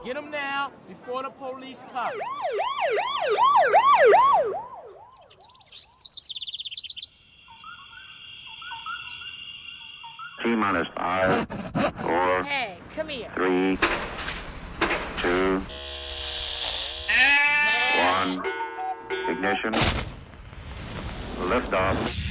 Get him now before the police come. T-minus 5, 4, Hey, come here. 3, 2, 1. Ignition. Liftoff.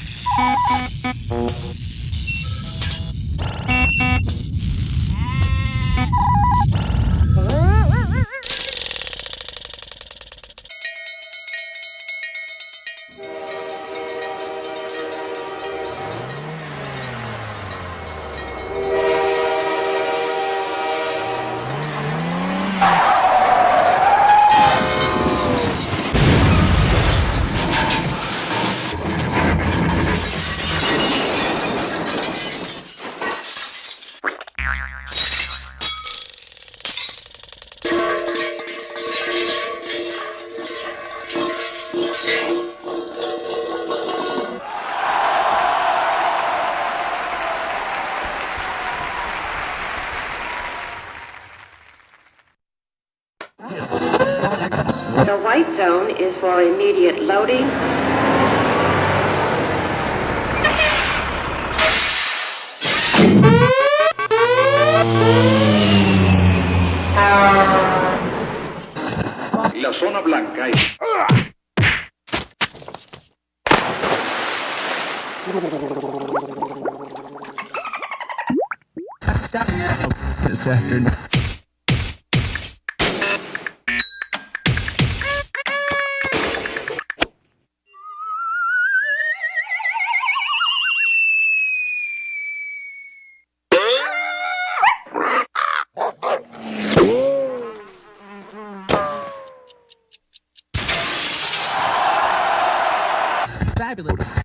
The white zone is for immediate loading. La zona blanca es... This afternoon. Fabulous.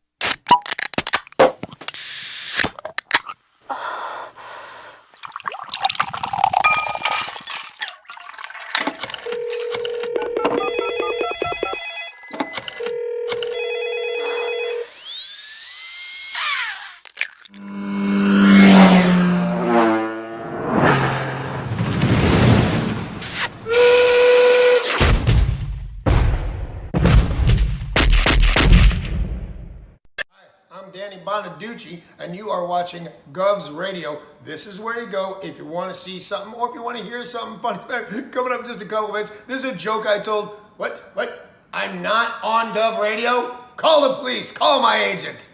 I'm Danny Bonaducci, and you are watching Govs Radio. This is where you go if you want to see something or if you want to hear something funny. Coming up in just a couple minutes. This is a joke I told. What? I'm not on Gov Radio? Call the police. Call my agent.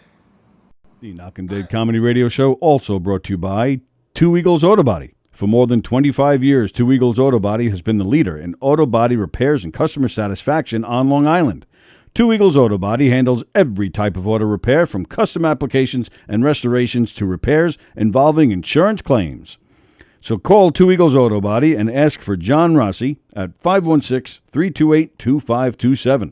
The Knockem Dead Comedy Radio Show also brought to you by Two Eagles Auto Body. For more than 25 years, Two Eagles Auto Body has been the leader in auto body repairs and customer satisfaction on Long Island. Two Eagles Auto Body handles every type of auto repair, from custom applications and restorations to repairs involving insurance claims. So call Two Eagles Auto Body and ask for John Rossi at 516-328-2527.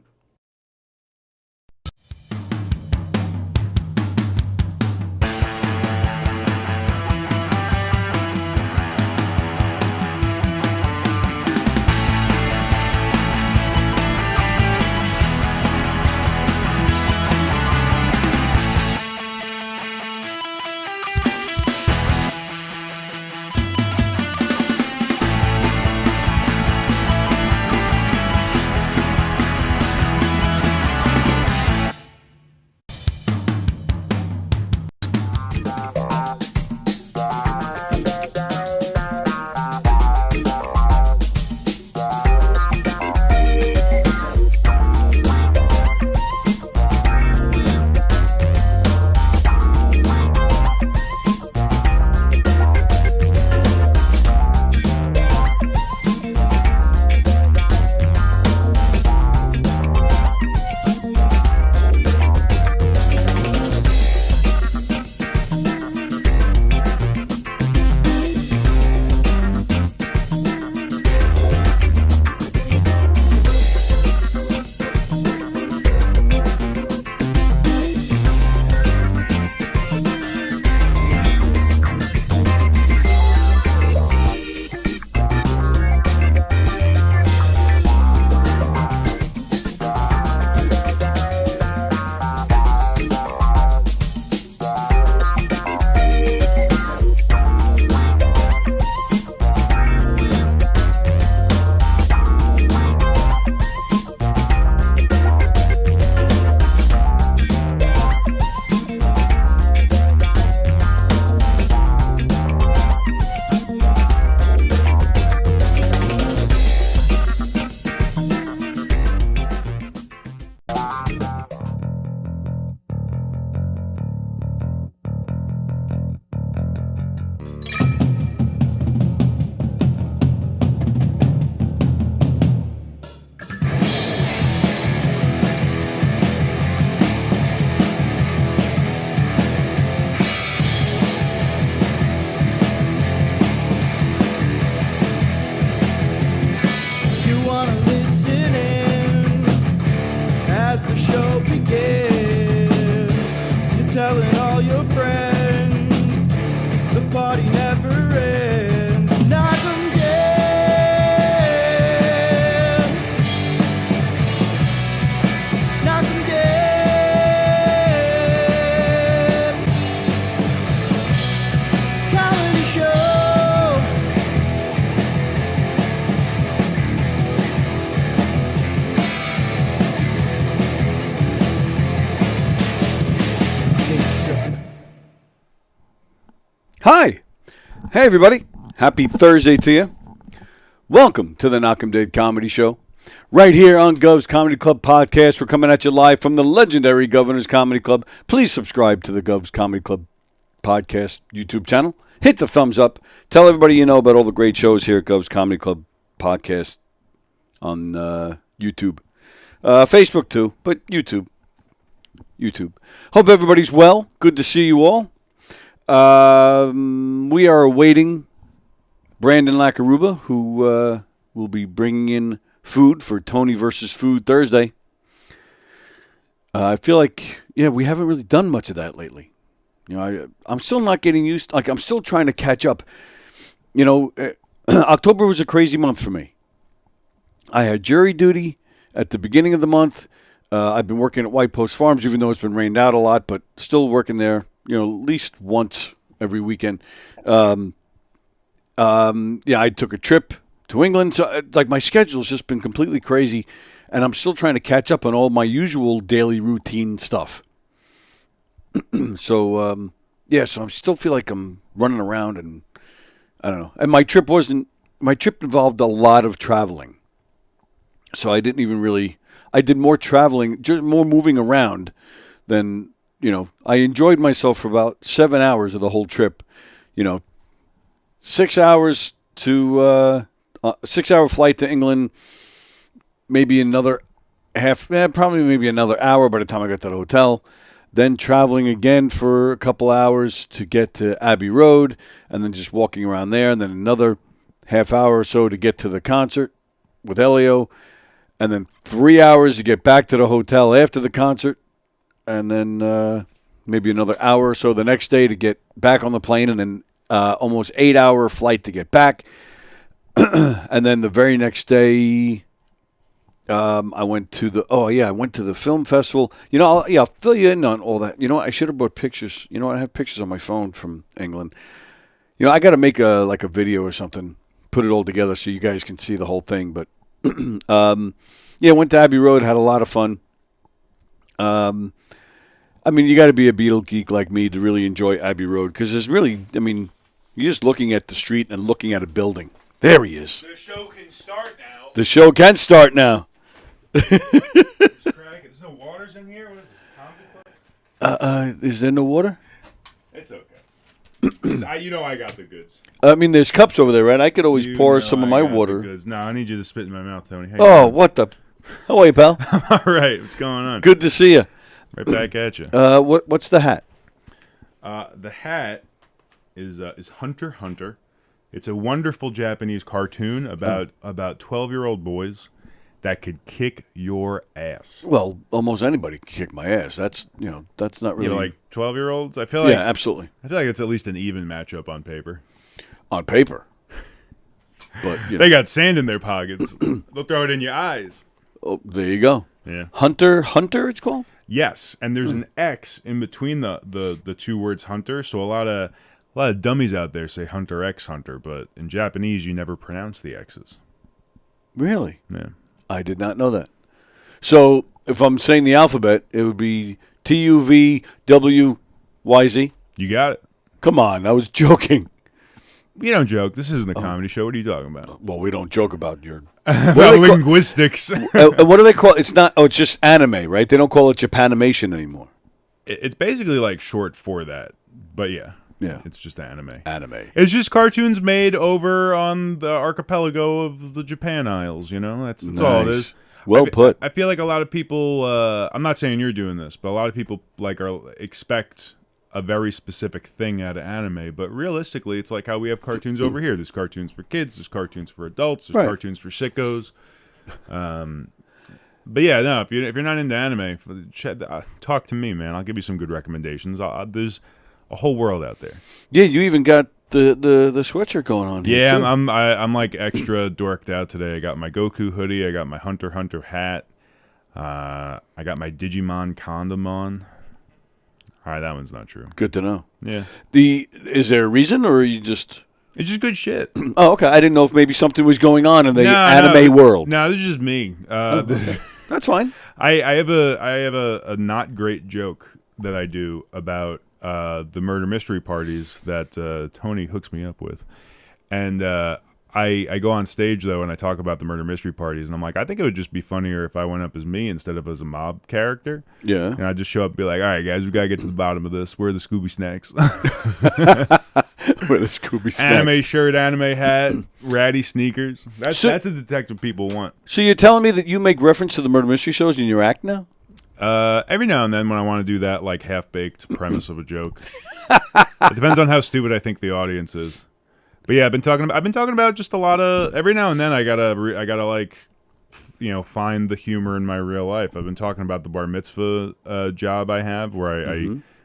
Hi. Hey, everybody. Happy Thursday to you. Welcome to the Knockem Comedy Show. Right here on Gov's Comedy Club podcast. We're coming at you live from the legendary Governor's Comedy Club. Please subscribe to the Gov's Comedy Club podcast YouTube channel. Hit the thumbs up. Tell everybody you know about all the great shows here at Gov's Comedy Club podcast on YouTube. Facebook too, but YouTube. Hope everybody's well. Good to see you all. We are awaiting Brandon LaCarrubba, who will be bringing in food for Tony versus Food Thursday. I feel like, we haven't really done much of that lately. I'm still not getting used. I'm still trying to catch up. October was a crazy month for me. I had jury duty at the beginning of the month. I've been working at White Post Farms, even though it's been rained out a lot, but still working there, at least once every weekend. I took a trip to England. So, my schedule's just been completely crazy, and I'm still trying to catch up on all my usual daily routine stuff. So I still feel like I'm running around, and I don't know. And my trip involved a lot of traveling. So I didn't even really, I did more traveling, just more moving around than, I enjoyed myself for about 7 hours of the whole trip. 6 hours to, 6 hour flight to England, maybe another maybe another hour by the time I got to the hotel. Then traveling again for a couple hours to get to Abbey Road, and then just walking around there, and then another half hour or so to get to the concert with Elio, and then 3 hours to get back to the hotel after the concert, and then maybe another hour or so the next day to get back on the plane, and then almost 8 hour flight to get back. And then the very next day, I went to the film festival. I'll fill you in on all that. I should have brought pictures. I have pictures on my phone from England. I got to make a video or something, put it all together so you guys can see the whole thing. But went to Abbey Road, had a lot of fun. You got to be a Beatle geek like me to really enjoy Abbey Road, because there's really, you're just looking at the street and looking at a building. There he is. The show can start now. The show can start now. There's no waters in here? What is this, Is there no water? It's okay. I got the goods. There's cups over there, right? I could always pour some of my water. No, I need you to spit in my mouth, Tony. Hey, what the? How are you, pal? all right. What's going on? Good to see you. Right back at you. What's the hat? The hat is Hunter x Hunter. It's a wonderful Japanese cartoon about 12-year-old boys that could kick your ass. Well, almost anybody can kick my ass. That's not really like 12-year-olds. I feel like absolutely. I feel like it's at least an even matchup on paper. On paper, but they got sand in their pockets. They'll throw it in your eyes. Oh, there you go. Yeah, Hunter. It's called. Yes, and there's an X in between the two words Hunter. So a lot of dummies out there say Hunter x Hunter, but in Japanese you never pronounce the X's. Really? Yeah. I did not know that. So if I'm saying the alphabet, it would be TUVWYZ. You got it. Come on, I was joking. You don't joke. This isn't a comedy show. What are you talking about? Well, we don't joke about your linguistics. What do they call it? It's not. Oh, it's just anime, right? They don't call it Japanimation anymore. It's basically like short for that, but yeah. Yeah. It's just anime. It's just cartoons made over on the archipelago of the Japan Isles, That's nice. All it is. Well put. I feel like a lot of people, I'm not saying you're doing this, but a lot of people expect a very specific thing out of anime, but realistically, it's like how we have cartoons over here. There's cartoons for kids, there's cartoons for adults, there's cartoons for sickos. But yeah, no, if you're not into anime, talk to me, man. I'll give you some good recommendations. There's a whole world out there. Yeah, you even got the sweatshirt going on here. Yeah, too. I'm like extra dorked out today. I got my Goku hoodie. I got my Hunter x Hunter hat. I got my Digimon condom on. All right, that one's not true. Good to know. Yeah. Is there a reason, or are you just? It's just good shit. Oh, okay. I didn't know if maybe something was going on in the anime world. No, this is just me. That's fine. I have a not great joke that I do about the murder mystery parties that Tony hooks me up with, and I go on stage though and I talk about the murder mystery parties, and I'm like, I think it would just be funnier if I went up as me instead of as a mob character. Yeah. And I just show up and be like, all right, guys, we gotta get to the bottom of this. Where are the Scooby snacks? Where the Scooby snacks? Anime shirt, anime hat, ratty sneakers. That's a detective people want. So you're telling me that you make reference to the murder mystery shows in your act now? Every now and then when I want to do that like half-baked premise of a joke. It depends on how stupid I think the audience is. But yeah, I've been talking about just a lot of, every now and then I gotta like, find the humor in my real life. I've been talking about the bar mitzvah job I have where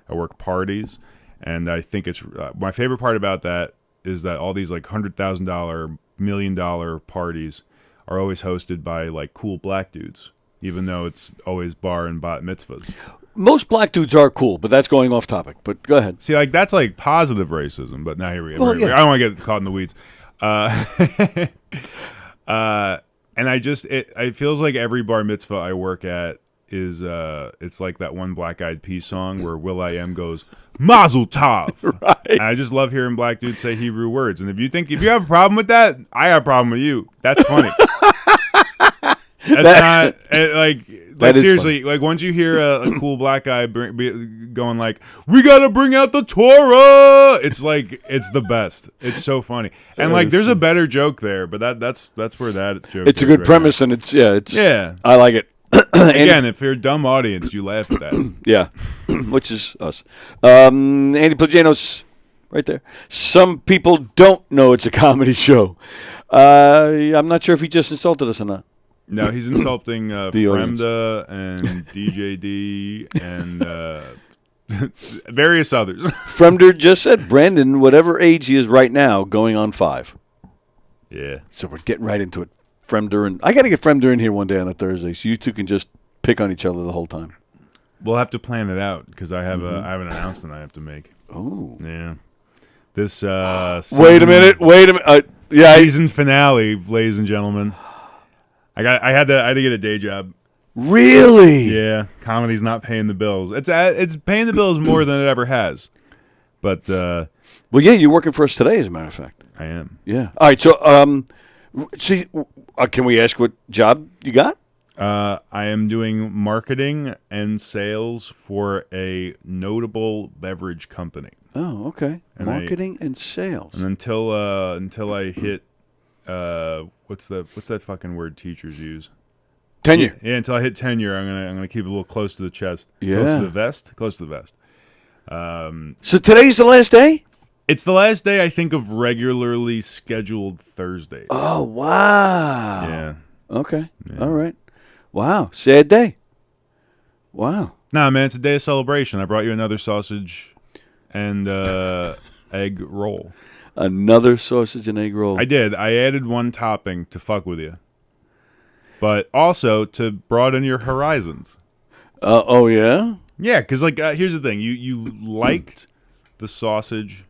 I work parties, and I think it's my favorite part about that is that all these like $100,000, $1 million parties are always hosted by like cool black dudes, even though it's always bar and bat mitzvahs. Most black dudes are cool, but that's going off topic. But go ahead. See, like that's like positive racism, but now here we go. Well, yeah. I don't want to get caught in the weeds. And it feels like every bar mitzvah I work at is it's like that one Black Eyed Peas song where Will.i.am goes Mazel Tov. Right. And I just love hearing black dudes say Hebrew words. And if you have a problem with that, I have a problem with you. That's funny. That's not like seriously. Like once you hear a cool black guy going like, "We gotta bring out the Torah," it's like it's the best. It's so funny, and like there's a better joke there, but that's where that joke. It's a good premise, and it's I like it. Again, if you're a dumb audience, you laugh at that. Yeah, which is us. Andy Plagianos, right there. Some people don't know it's a comedy show. I'm not sure if he just insulted us or not. No, he's insulting Fremda and DJD and various others. Fremder just said, Brandon, whatever age he is right now, going on 5. Yeah. So we're getting right into it. Fremder and I got to get Fremder in here one day on a Thursday, so you two can just pick on each other the whole time. We'll have to plan it out because I have I have an announcement I have to make. Oh. Yeah. This Wait a minute. Yeah. Season finale, ladies and gentlemen. I had to get a day job. Really? Yeah, comedy's not paying the bills. It's paying the bills more than it ever has. But well, yeah, you're working for us today, as a matter of fact. I am. Yeah. All right. So, can we ask what job you got? I am doing marketing and sales for a notable beverage company. Oh, okay. And marketing and sales. And until I hit what's that fucking word teachers use? Tenure. Yeah, until I hit tenure, I'm gonna keep it a little close to the chest. Yeah. Close to the vest. Close to the vest. So today's the last day? It's the last day, I think, of regularly scheduled Thursdays. Oh, wow. Yeah. Okay. Yeah. All right. Wow. Sad day. Wow. Nah, man, it's a day of celebration. I brought you another sausage and egg roll. Another sausage and egg roll. I did. I added one topping to fuck with you. But also to broaden your horizons. Oh, yeah? Yeah, because, like, here's the thing. You liked the sausage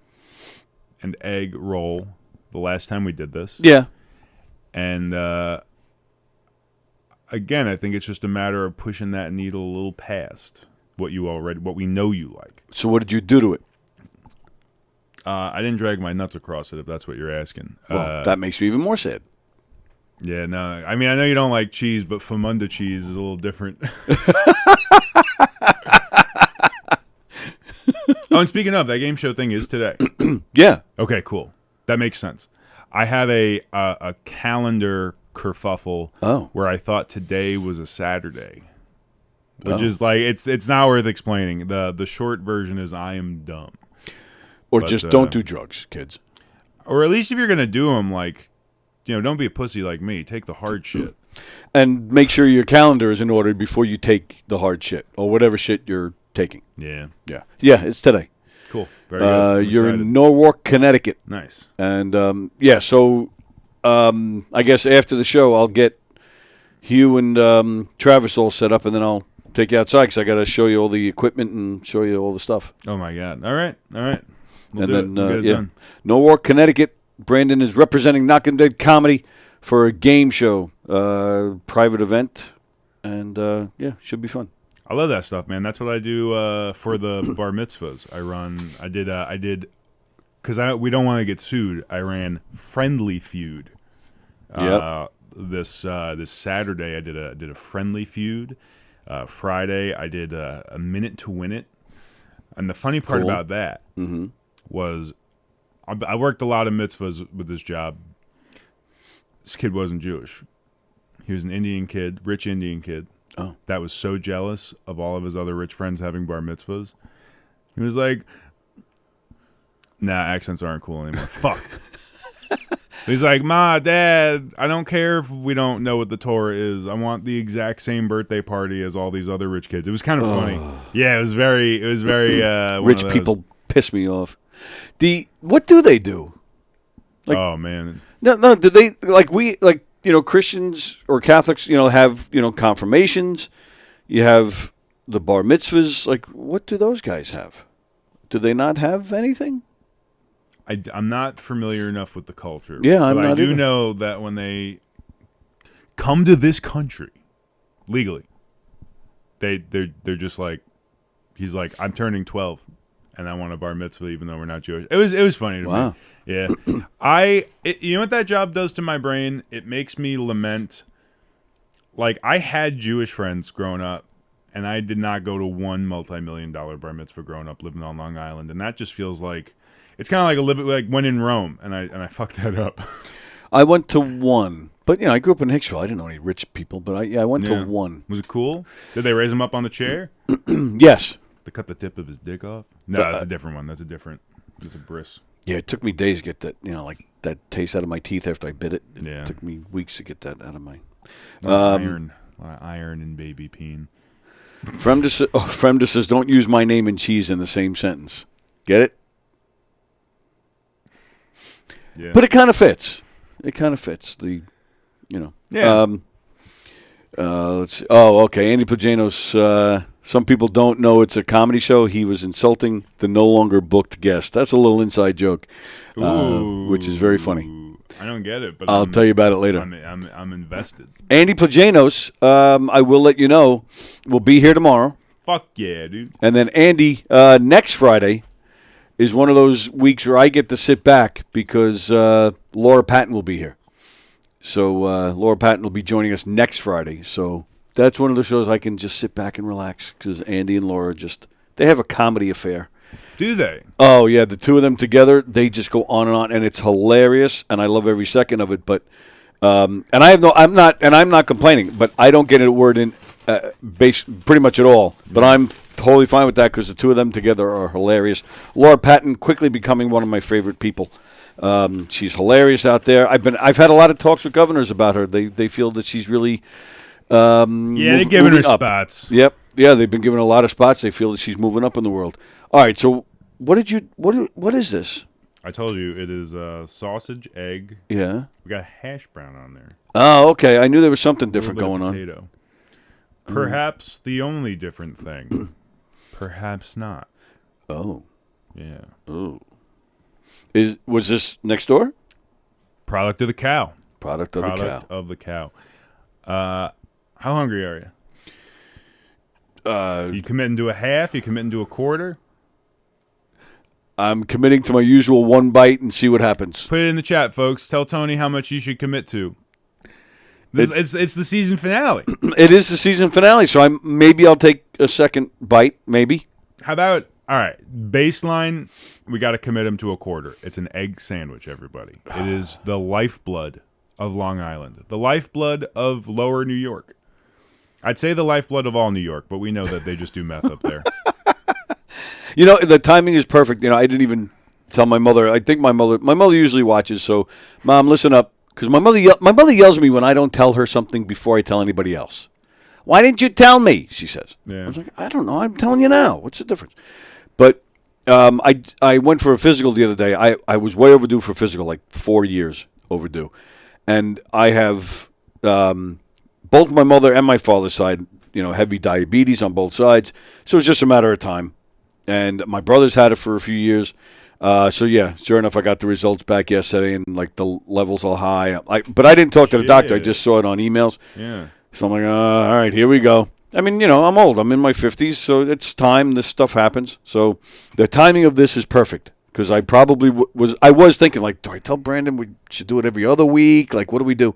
and egg roll the last time we did this. Yeah. And, again, I think it's just a matter of pushing that needle a little past what we know you like. So what did you do to it? I didn't drag my nuts across it, if that's what you're asking. Well, that makes me even more sad. Yeah, no. I mean, I know you don't like cheese, but Famunda cheese is a little different. Oh, and speaking of, that game show thing is today. Yeah. Okay, cool. That makes sense. I had a calendar kerfuffle where I thought today was a Saturday, which is like it's not worth explaining. The short version is I am dumb. Or just don't do drugs, kids. Or at least if you're gonna do them, like, don't be a pussy like me. Take the hard shit. And make sure your calendar is in order before you take the hard shit or whatever shit you're taking. Yeah. Yeah. Yeah, it's today. Cool. Very good. You're in Norwalk, Connecticut. Nice. And, so I guess after the show, I'll get Hugh and Travis all set up, and then I'll take you outside because I got to show you all the equipment and show you all the stuff. Oh, my God. All right. We'll and do then, it done. Norwalk, Connecticut. Brandon is representing Knockem Dead Comedy for a game show, private event, and should be fun. I love that stuff, man. That's what I do for the bar mitzvahs. I did, because we don't want to get sued. I ran Friendly Feud. This Saturday I did a Friendly Feud. Friday I did a Minute to Win It. And the funny part about that was I worked a lot of mitzvahs with this job. This kid wasn't Jewish. He was an Indian kid, rich Indian kid. Oh. That was so jealous of all of his other rich friends having bar mitzvahs. He was like, nah, accents aren't cool anymore. Fuck. He's like, Ma, Dad, I don't care if we don't know what the Torah is. I want the exact same birthday party as all these other rich kids. It was kind of funny. Yeah, it was very rich people piss me off. What do they do? Like, oh man. No, do they Christians or Catholics, have, confirmations. You have the bar mitzvahs. Like, what do those guys have? Do they not have anything? I'm not familiar enough with the culture. Yeah, I'm but not I do either. know that when they come to this country legally, they're just like, he's like, I'm turning 12 and I want a bar mitzvah even though we're not Jewish. It was funny to me. Yeah. You know what that job does to my brain? It makes me lament. Like, I had Jewish friends growing up, and I did not go to one multi-million-dollar bar mitzvah growing up living on Long Island, and that just feels like it's kind of like when in Rome, and I fucked that up. I went to one, but I grew up in Hicksville. I didn't know any rich people, but I went to one. Was it cool? Did they raise him up on the chair? Yes. They cut the tip of his dick off? No, that's a different one. It's a bris. Yeah, it took me days to get that, like that taste out of my teeth after I bit it. It took me weeks to get that out of my. A lot of iron and baby peen. Fremda says, don't use my name and cheese in the same sentence. Get it? Yeah. But it kind of fits. Yeah. Let's see. Oh, okay. Andy Plajanos. Some people don't know it's a comedy show. He was insulting the no longer booked guest. That's a little inside joke, which is very funny. I don't get it, but I'll tell you about it later. I'm invested. Andy Plajanos, I will let you know, will be here tomorrow. Fuck yeah, dude. And then Andy, next Friday is one of those weeks where I get to sit back because Laura Patton will be here. So Laura Patton will be joining us next Friday. So that's one of the shows I can just sit back and relax because Andy and Laura they have a comedy affair. Do they? Oh, yeah. The two of them together, they just go on, and it's hilarious, and I love every second of it. But I'm not complaining, but I don't get a word in pretty much at all. But I'm totally fine with that because the two of them together are hilarious. Laura Patton quickly becoming one of my favorite people. She's hilarious out there. I've had a lot of talks with governors about her. They feel that she's really they're giving her spots. Yep. Yeah, they've been giving her a lot of spots. They feel that she's moving up in the world. All right, so what is this? I told you it is sausage, egg. Yeah. We got hash brown on there. Oh, okay. I knew there was something different going on. Potato. Perhaps the only different thing. Perhaps not. Oh. Yeah. Oh. Was this next door? Product of the cow. Product of the cow. How hungry are you? You committing to a half? You committing to a quarter? I'm committing to my usual one bite and see what happens. Put it in the chat, folks. Tell Tony how much you should commit to. It's the season finale. It is the season finale, so maybe I'll take a second bite, maybe. How about, all right, baseline, we got to commit him to a quarter. It's an egg sandwich, everybody. It is the lifeblood of Long Island, the lifeblood of lower New York. I'd say the lifeblood of all New York, but we know that they just do meth up there. The timing is perfect. I didn't even tell my mother. I think my mother usually watches, so Mom, listen up. Because my mother yells at me when I don't tell her something before I tell anybody else. Why didn't you tell me? She says. Yeah. I was like, I don't know. I'm telling you now. What's the difference? But I went for a physical the other day. I was way overdue for a physical, like 4 years overdue. And I have both my mother and my father's side, heavy diabetes on both sides. So it's just a matter of time. And my brother's had it for a few years. So, yeah, sure enough, I got the results back yesterday, and, the levels are high. But I didn't talk to the doctor. I just saw it on emails. Yeah. So I'm like, all right, here we go. I mean, I'm old. I'm in my 50s, so it's time. This stuff happens. So the timing of this is perfect because I probably was thinking, like, do I tell Brandon we should do it every other week? Like, what do we do?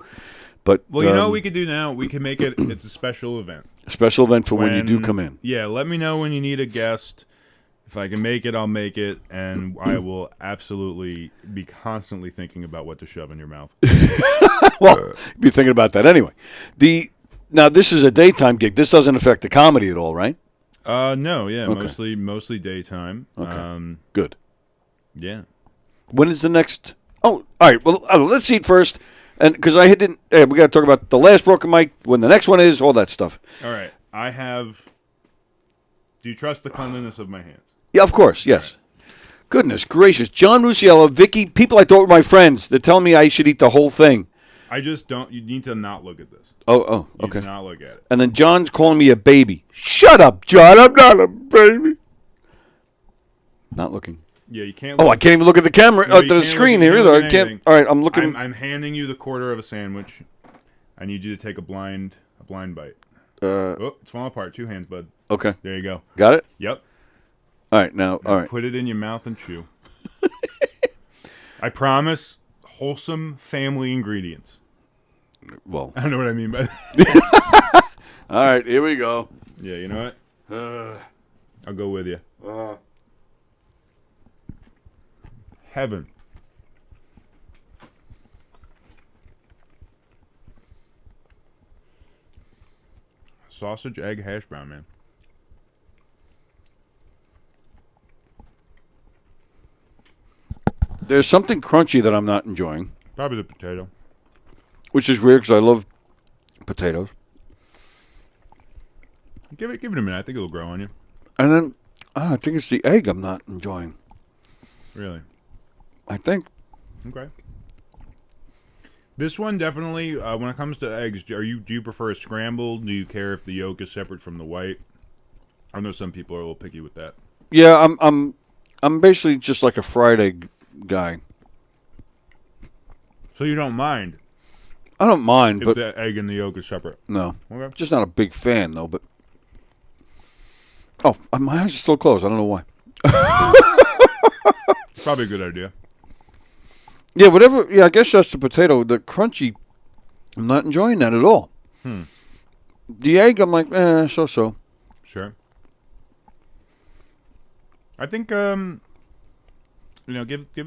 But Well, you know what we could do now? We can make it, it's a special event. A special event for when you do come in. Yeah, let me know when you need a guest. If I can make it, I'll make it, and I will absolutely be constantly thinking about what to shove in your mouth. Well, be thinking about that anyway. Now this is a daytime gig. This doesn't affect the comedy at all, right? No, yeah, Okay. mostly daytime. Okay, good. Yeah. When is the next? Oh, all right. Well, let's see it first, and because I didn't, we got to talk about the last broken mic, when the next one is, all that stuff. All right. I have. Do you trust the cleanliness of my hands? Yeah, of course. Yes. Right. Goodness gracious, John Rusiello, Vicky, people I thought were my friends. They're telling me I should eat the whole thing. I just don't. You need to not look at this. Oh, You okay. do not look at it. And then John's calling me a baby. Shut up, John. I'm not a baby. Not looking. Yeah, you can't. Oh, I can't even look at the camera, No, at you the can't screen look- you here can't either. look I at can't. anything. All right, I'm looking. I'm handing you the quarter of a sandwich. I need you to take a blind bite. Oh, it's falling apart. 2 hands, bud. Okay. There you go. Got it? Yep. All right, now, all right. Put it in your mouth and chew. I promise, wholesome family ingredients. Well, I don't know what I mean by that. all right, here we go. Yeah, you know what? I'll go with you. Heaven. Sausage, egg, hash brown, man. There's something crunchy that I'm not enjoying, Probably the potato. which is weird because I love potatoes. Give it a minute. I think it'll grow on you. And then I think it's the egg I'm not enjoying. Really. I think. Okay. This one definitely, when it comes to eggs, do you prefer a scrambled? Do you care if the yolk is separate from the white? I know some people are a little picky with that. Yeah, I'm basically just like a fried egg guy. So you don't mind I don't mind, if but the egg and the yolk is separate? no. Okay. Just not a big fan though, but oh, my eyes are still closed. I don't know why. Probably a good idea. Yeah, whatever. Yeah, I guess that's the potato. The crunchy, I'm not enjoying that at all. The egg, I'm like, so. Sure. I think, give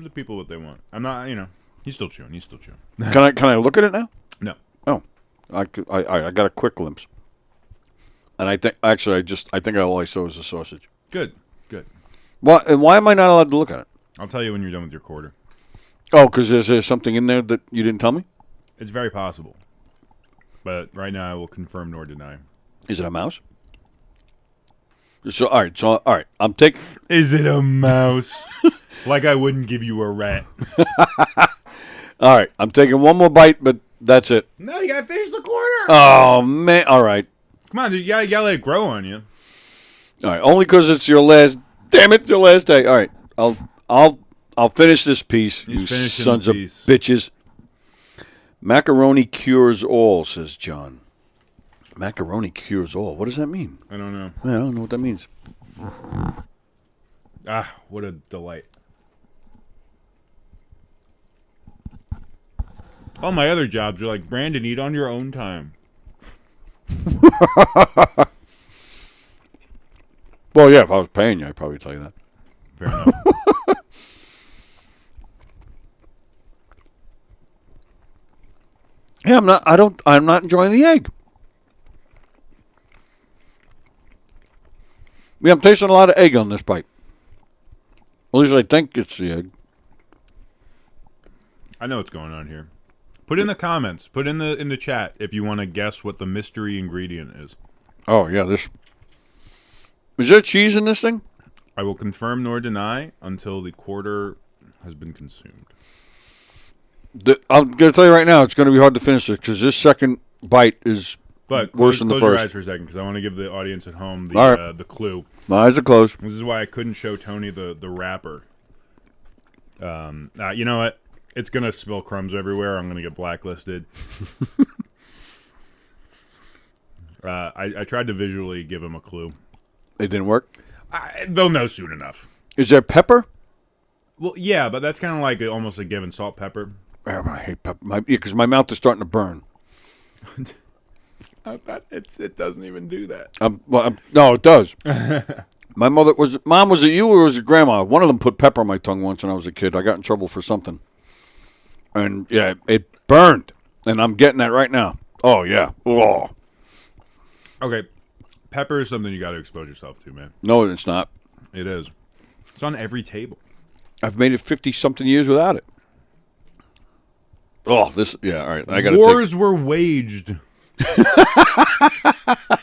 the people what they want. I'm not, he's still chewing. Can I look at it now? No. Oh, I got a quick glimpse, and I think actually I think all I saw was the sausage. Good. Why am I not allowed to look at it? I'll tell you when you're done with your quarter. Oh, because there's something in there that you didn't tell me. It's very possible. But right now I will confirm nor deny. Is it a mouse? So all right. I'm taking. Is it a mouse? Like I wouldn't give you a rat. All right, I'm taking one more bite, but that's it. No, you gotta finish the quarter. Oh man! All right, Come on, dude. You gotta let it grow on you. all right. Only because it's your last. Damn it, your last day. All right, I'll finish this piece. He's You finishing sons the of piece. bitches. Macaroni cures all, says John. Macaroni cures all. What does that mean? I don't know. I don't know what that means. Ah, what a delight. All my other jobs are like, Brandon, eat on your own time. Well, yeah, if I was paying you, I'd probably tell you that. Fair enough. Yeah, I'm not enjoying the egg. Yeah, I'm tasting a lot of egg on this bite. At least I think it's the egg. I know what's going on here. Put in the comments. Put in the chat if you want to guess what the mystery ingredient is. Oh, yeah, this. Is there cheese in this thing? I will confirm nor deny until the quarter has been consumed. I'm going to tell you right now, it's going to be hard to finish it because this second bite is But worse than the close your first. eyes for a second because I want to give the audience at home All right. the clue. My eyes are closed. This is why I couldn't show Tony the wrapper. You know what? It's going to spill crumbs everywhere. I'm going to get blacklisted. I tried to visually give them a clue. It didn't work? They'll know soon enough. Is there pepper? Well, yeah, but that's kind of like almost a given salt pepper. Oh, I hate pepper. Because my mouth is starting to burn. It doesn't even do that. No, it does. Mom, was it you or was it grandma? One of them put pepper on my tongue once when I was a kid. I got in trouble for something. And, yeah, it burned. And I'm getting that right now. Oh, yeah. Oh. Okay. Pepper is something you got to expose yourself to, man. No, it's not. It is. It's on every table. I've made it 50-something years without it. Oh, all right. I got Wars were waged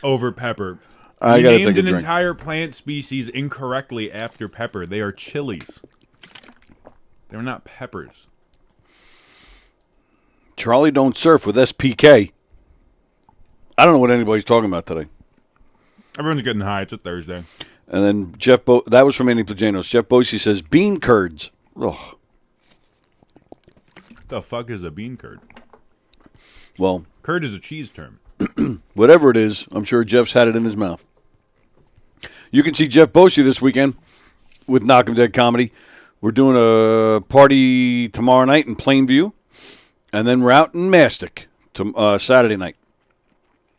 over pepper. I You gotta named take a an drink. entire plant species incorrectly after pepper. They are chilies. They're not peppers. Charlie don't surf with SPK. I don't know what anybody's talking about today. Everyone's getting high. It's a Thursday. And then that was from Andy Plajanos. Jeff Bosey says bean curds. Ugh. What the fuck is a bean curd? Well, Curd is a cheese term. whatever it is, I'm sure Jeff's had it in his mouth. You can see Jeff Bosey this weekend with Knockem Dead Comedy. We're doing a party tomorrow night in Plainview, and then we're out in Mastic Saturday night.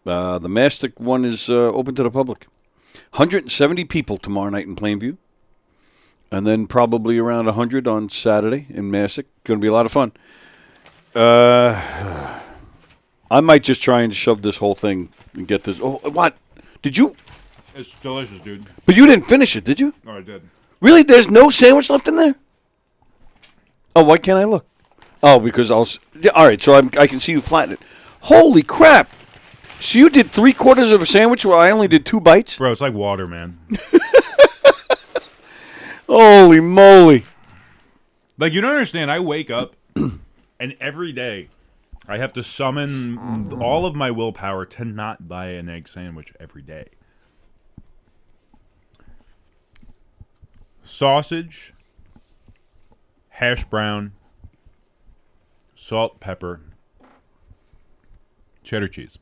The Mastic one is open to the public. 170 people tomorrow night in Plainview, and then probably around 100 on Saturday in Mastic. Going to be a lot of fun. I might just try and shove this whole thing and get this. Oh, what? Did you? It's delicious, dude. But you didn't finish it, did you? Oh, I did. Really? There's no sandwich left in there? Oh, why can't I look? Oh, because yeah, all right, so I can see you flatten it. Holy crap. So you did 3/4 of a sandwich while I only did 2 bites? Bro, it's like water, man. Holy moly. Like, you don't understand. I wake up, and every day I have to summon all of my willpower to not buy an egg sandwich every day. Sausage, hash brown, salt, pepper, cheddar cheese.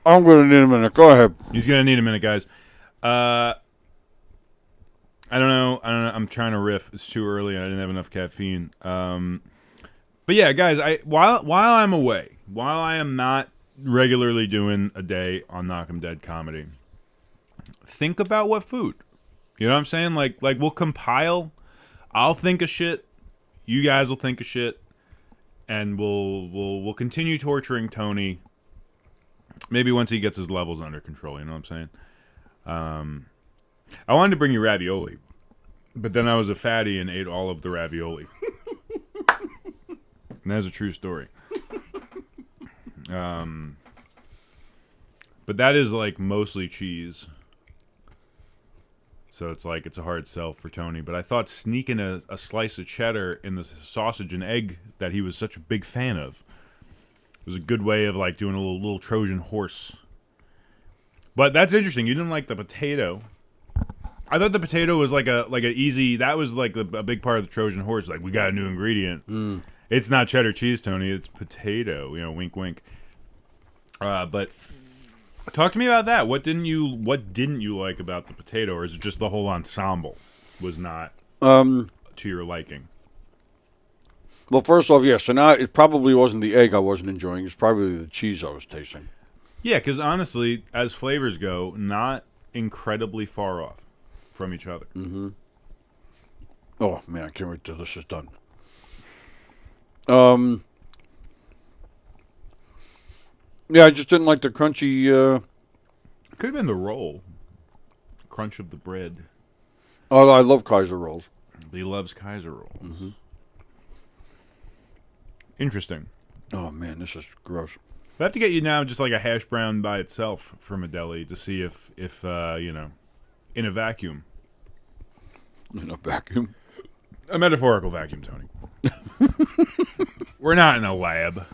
I'm going to need a minute. Go ahead. He's gonna need a minute, guys. I don't know. I'm trying to riff. It's too early. I didn't have enough caffeine. But yeah, guys. While I'm away, while I am not regularly doing a day on Knockem Dead Comedy, think about what food. You know what I'm saying? Like we'll compile. I'll think of shit. You guys will think of shit, and we'll continue torturing Tony. Maybe once he gets his levels under control, you know what I'm saying? I wanted to bring you ravioli, but then I was a fatty and ate all of the ravioli. And that's a true story. But that is like mostly cheese. So it's like it's a hard sell for Tony. But I thought sneaking a slice of cheddar in the sausage and egg that he was such a big fan of was a good way of like doing a little Trojan horse. But that's interesting. You didn't like the potato. I thought the potato was like a easy. That was like a big part of the Trojan horse. Like we got a new ingredient. It's not cheddar cheese, Tony. It's potato. You know, wink, wink. But talk to me about that. What didn't you like about the potato, or is it just the whole ensemble was not to your liking? Well, first off, yes. So now it probably wasn't the egg I wasn't enjoying. It's probably the cheese I was tasting. Yeah, because honestly, as flavors go, not incredibly far off from each other. Mm-hmm. Oh, man, I can't wait till this is done. Yeah, I just didn't like the crunchy... Could have been the roll. Crunch of the bread. Oh, I love Kaiser rolls. He loves Kaiser rolls. Mm-hmm. Interesting. Oh, man, this is gross. I have to get you now just like a hash brown by itself from a deli to see if you know, in a vacuum. In a vacuum? A metaphorical vacuum, Tony. We're not in a lab.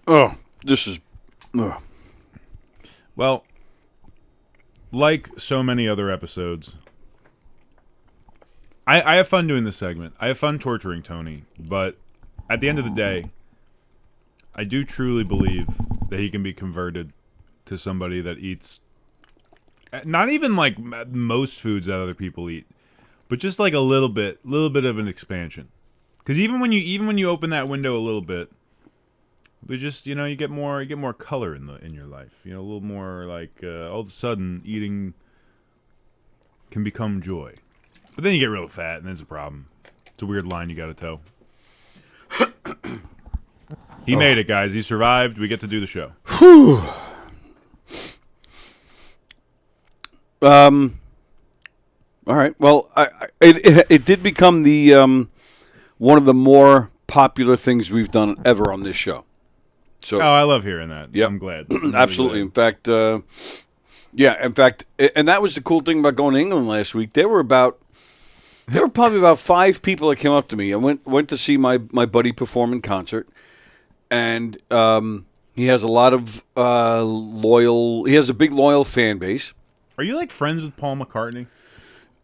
Oh, this is... Ugh. Well, like so many other episodes, I have fun doing this segment. I have fun torturing Tony, but at the end of the day, I do truly believe that he can be converted to somebody that eats not even like most foods that other people eat, but just like a little bit of an expansion. Because even when you open that window a little bit, but just you get more color in your life. A little more like all of a sudden eating can become joy. But then you get real fat, and there's a problem. It's a weird line you got to toe. He made it, guys. He survived. We get to do the show. Whew. All right. Well, it did become the one of the more popular things we've done ever on this show. So, I love hearing that. Yep. I'm glad. Absolutely. In fact, and that was the cool thing about going to England last week. There were probably about 5 people that came up to me. I went to see my buddy perform in concert, and he has a lot of he has a big loyal fan base. Are you like friends with Paul McCartney?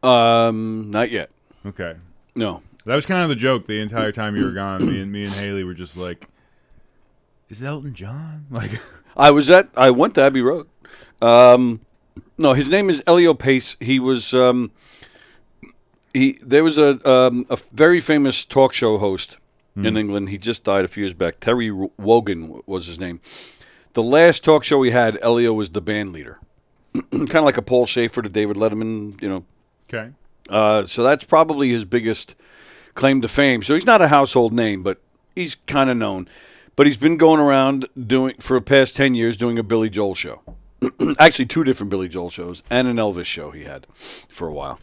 Not yet. Okay. No. That was kind of the joke the entire time you were gone. Me and Haley were just like, is Elton John? Like, I went to Abbey Road. No, his name is Elio Pace. He was there was a very famous talk show host in England. He just died a few years back. Terry Wogan was his name. The last talk show he had, Elio was the band leader. Kind of like a Paul Schaefer to David Letterman, Okay. So that's probably his biggest claim to fame. So he's not a household name, but he's kind of known. But he's been going around for the past 10 years doing a Billy Joel show. Actually, 2 different Billy Joel shows and an Elvis show he had for a while.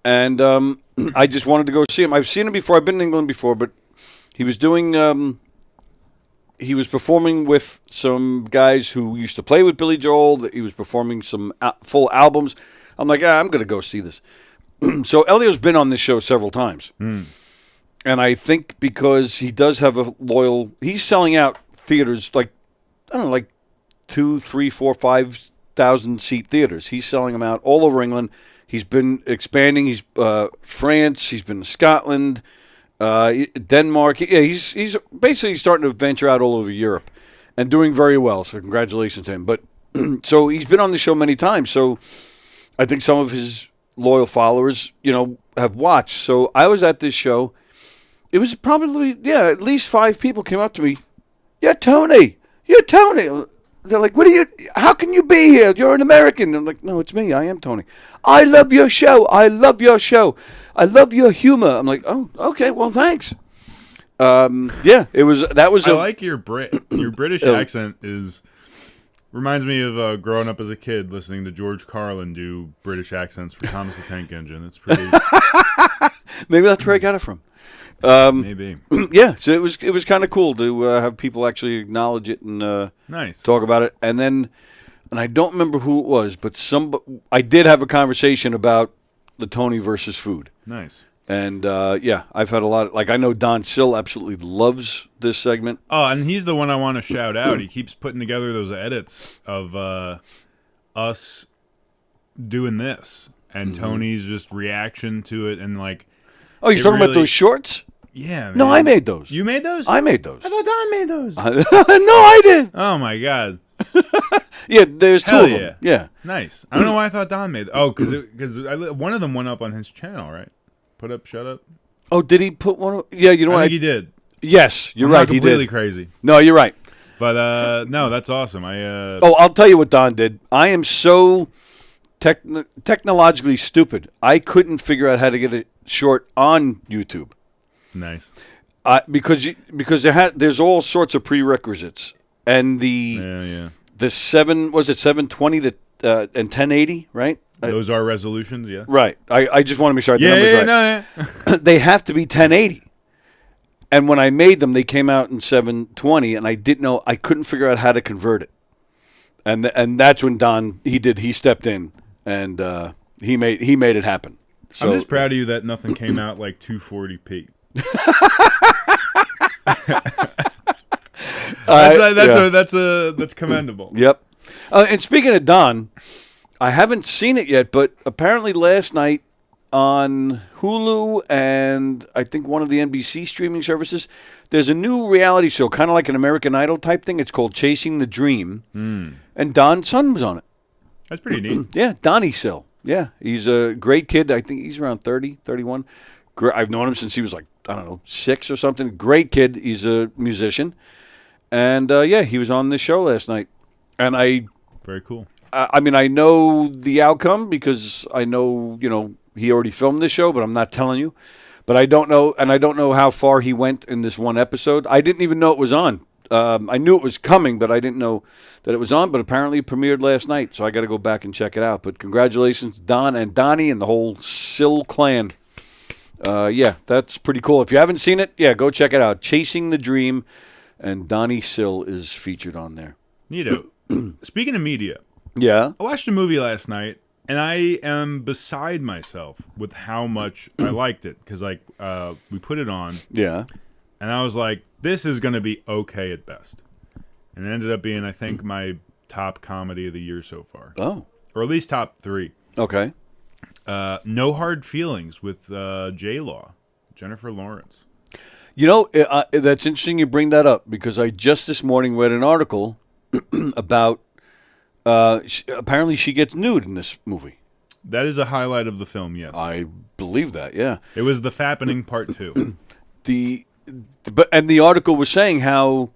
And I just wanted to go see him. I've seen him before. I've been in England before, but he was doing... he was performing with some guys who used to play with Billy Joel. He was performing some full albums. I'm like, I'm going to go see this. So Elio's been on this show several times. And I think because he does have a loyal... He's selling out theaters like 2, 3, 4, 5,000 seat theaters. He's selling them out all over England. He's been expanding. He's France. He's been to Scotland, Denmark. Yeah, he's basically starting to venture out all over Europe and doing very well. So congratulations to him. But so he's been on the show many times. So I think some of his loyal followers, have watched. So I was at this show. It was probably at least 5 people came up to me. You're Tony. They're like, how can you be here? You're an American. I'm like, no, it's me. I am Tony. I love your show. I love your humor. I'm like, oh, okay, well, thanks. That was I like your British accent reminds me of growing up as a kid listening to George Carlin do British accents for Thomas the Tank Engine. It's pretty... Maybe that's where I got it from. Maybe. Yeah, so it was kind of cool to have people actually acknowledge it and nice talk about it. And then, and I don't remember who it was, but I did have a conversation about the Tony versus food. Nice. And I've had a lot. I know Don Sill absolutely loves this segment. Oh, and he's the one I want to shout out. He keeps putting together those edits of us doing this and Tony's just reaction to it and like. Oh, you're talking about those shorts? Yeah, man. No, I made those. You made those? I made those. I thought Don made those. No, I did. Oh, my God. Yeah, there's Hell 2 of them. Yeah. Nice. I don't know why I thought Don made them. Oh, because one of them went up on his channel, right? Put up, shut up. Oh, did he put one? Yeah, you know what? I think he did. Yes, you're I'm right. not He completely did. crazy. No, you're right. But no, that's awesome. I'll tell you what Don did. I am so technologically stupid. I couldn't figure out how to get it short on YouTube. Nice. Because there's all sorts of prerequisites, and the 720 to and 1080, right? Those are resolutions, yes. Right. I just want to make sure I had the numbers right. No. They have to be 1080. And when I made them, they came out in 720, and I couldn't figure out how to convert it. And that's when Don he stepped in and he made it happen. So, I'm just proud of you that nothing came out like 240p. That's commendable. Yep. And speaking of Don, I haven't seen it yet, but apparently last night on Hulu and I think one of the NBC streaming services. There's a new reality show, kind of like an American Idol type thing. It's called Chasing the Dream. And Don's son was on it. That's pretty neat. Yeah, Donnie Sill. Yeah, he's a great kid. I think he's around 30, 31. I've known him since he was like, I don't know, 6 or something. Great kid. He's a musician. And, yeah, he was on this show last night. And Very cool. I mean, I know the outcome because I know, he already filmed this show, but I'm not telling you. But I don't know, and I don't know how far he went in this one episode. I didn't even know it was on. I knew it was coming, but I didn't know that it was on. But apparently it premiered last night, so I got to go back and check it out. But congratulations, Don and Donnie and the whole Sill clan. Yeah, that's pretty cool. If you haven't seen it, yeah, go check it out. Chasing the Dream, and Donnie Sill is featured on there. Neato. Speaking of media, Yeah. I watched a movie last night, and I am beside myself with how much I liked it. Because, we put it on, Yeah. and I was like, this is going to be okay at best. And it ended up being, I think, my top comedy of the year so far. Oh. Or at least top 3. Okay. No Hard Feelings with J-Law, Jennifer Lawrence. That's interesting you bring that up because I just this morning read an article about apparently she gets nude in this movie. That is a highlight of the film, yes. I believe that, yeah. It was the fappening part 2. The article was saying how,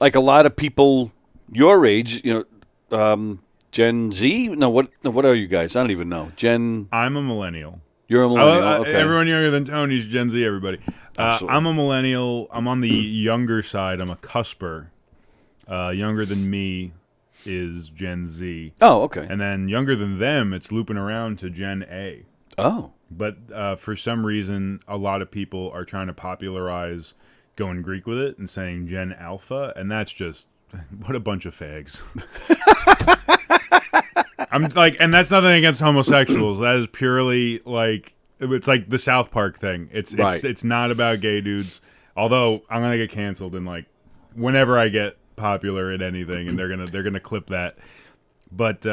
like a lot of people your age, Gen Z. No, what are you guys? I don't even know. I'm a millennial. You're a millennial. Okay. Everyone younger than Tony's Gen Z. Everybody. I'm a millennial. I'm on the younger side. I'm a cusper. Younger than me is Gen Z. Oh, okay. And then younger than them, it's looping around to Gen A. Oh. But for some reason, a lot of people are trying to popularize going Greek with it and saying Gen Alpha, and that's just what a bunch of fags. I'm like, and that's nothing against homosexuals. That is purely like it's like the South Park thing. It's not about gay dudes. Although I'm gonna get canceled in like whenever I get popular in anything, and they're gonna clip that. But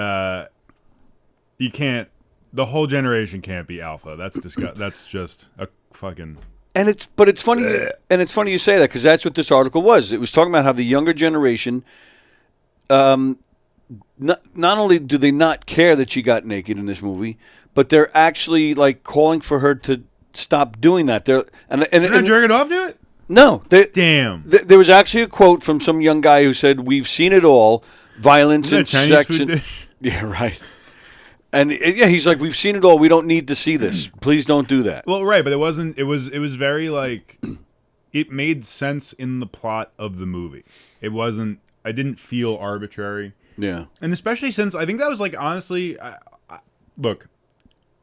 you can't. The whole generation can't be alpha. That's That's just a fucking. And it's funny, and it's funny you say that because that's what this article was. It was talking about how the younger generation, not only do they not care that she got naked in this movie, but they're actually like calling for her to stop doing that. They're not jerking off to it. No, damn. There was actually a quote from some young guy who said, "We've seen it all: violence and sex." Yeah, right. And yeah, he's like, "We've seen it all. We don't need to see this. Please don't do that." Well, right, but it wasn't. It was very like it made sense in the plot of the movie. It wasn't. I didn't feel arbitrary. Yeah, and especially since I think that was like honestly, look,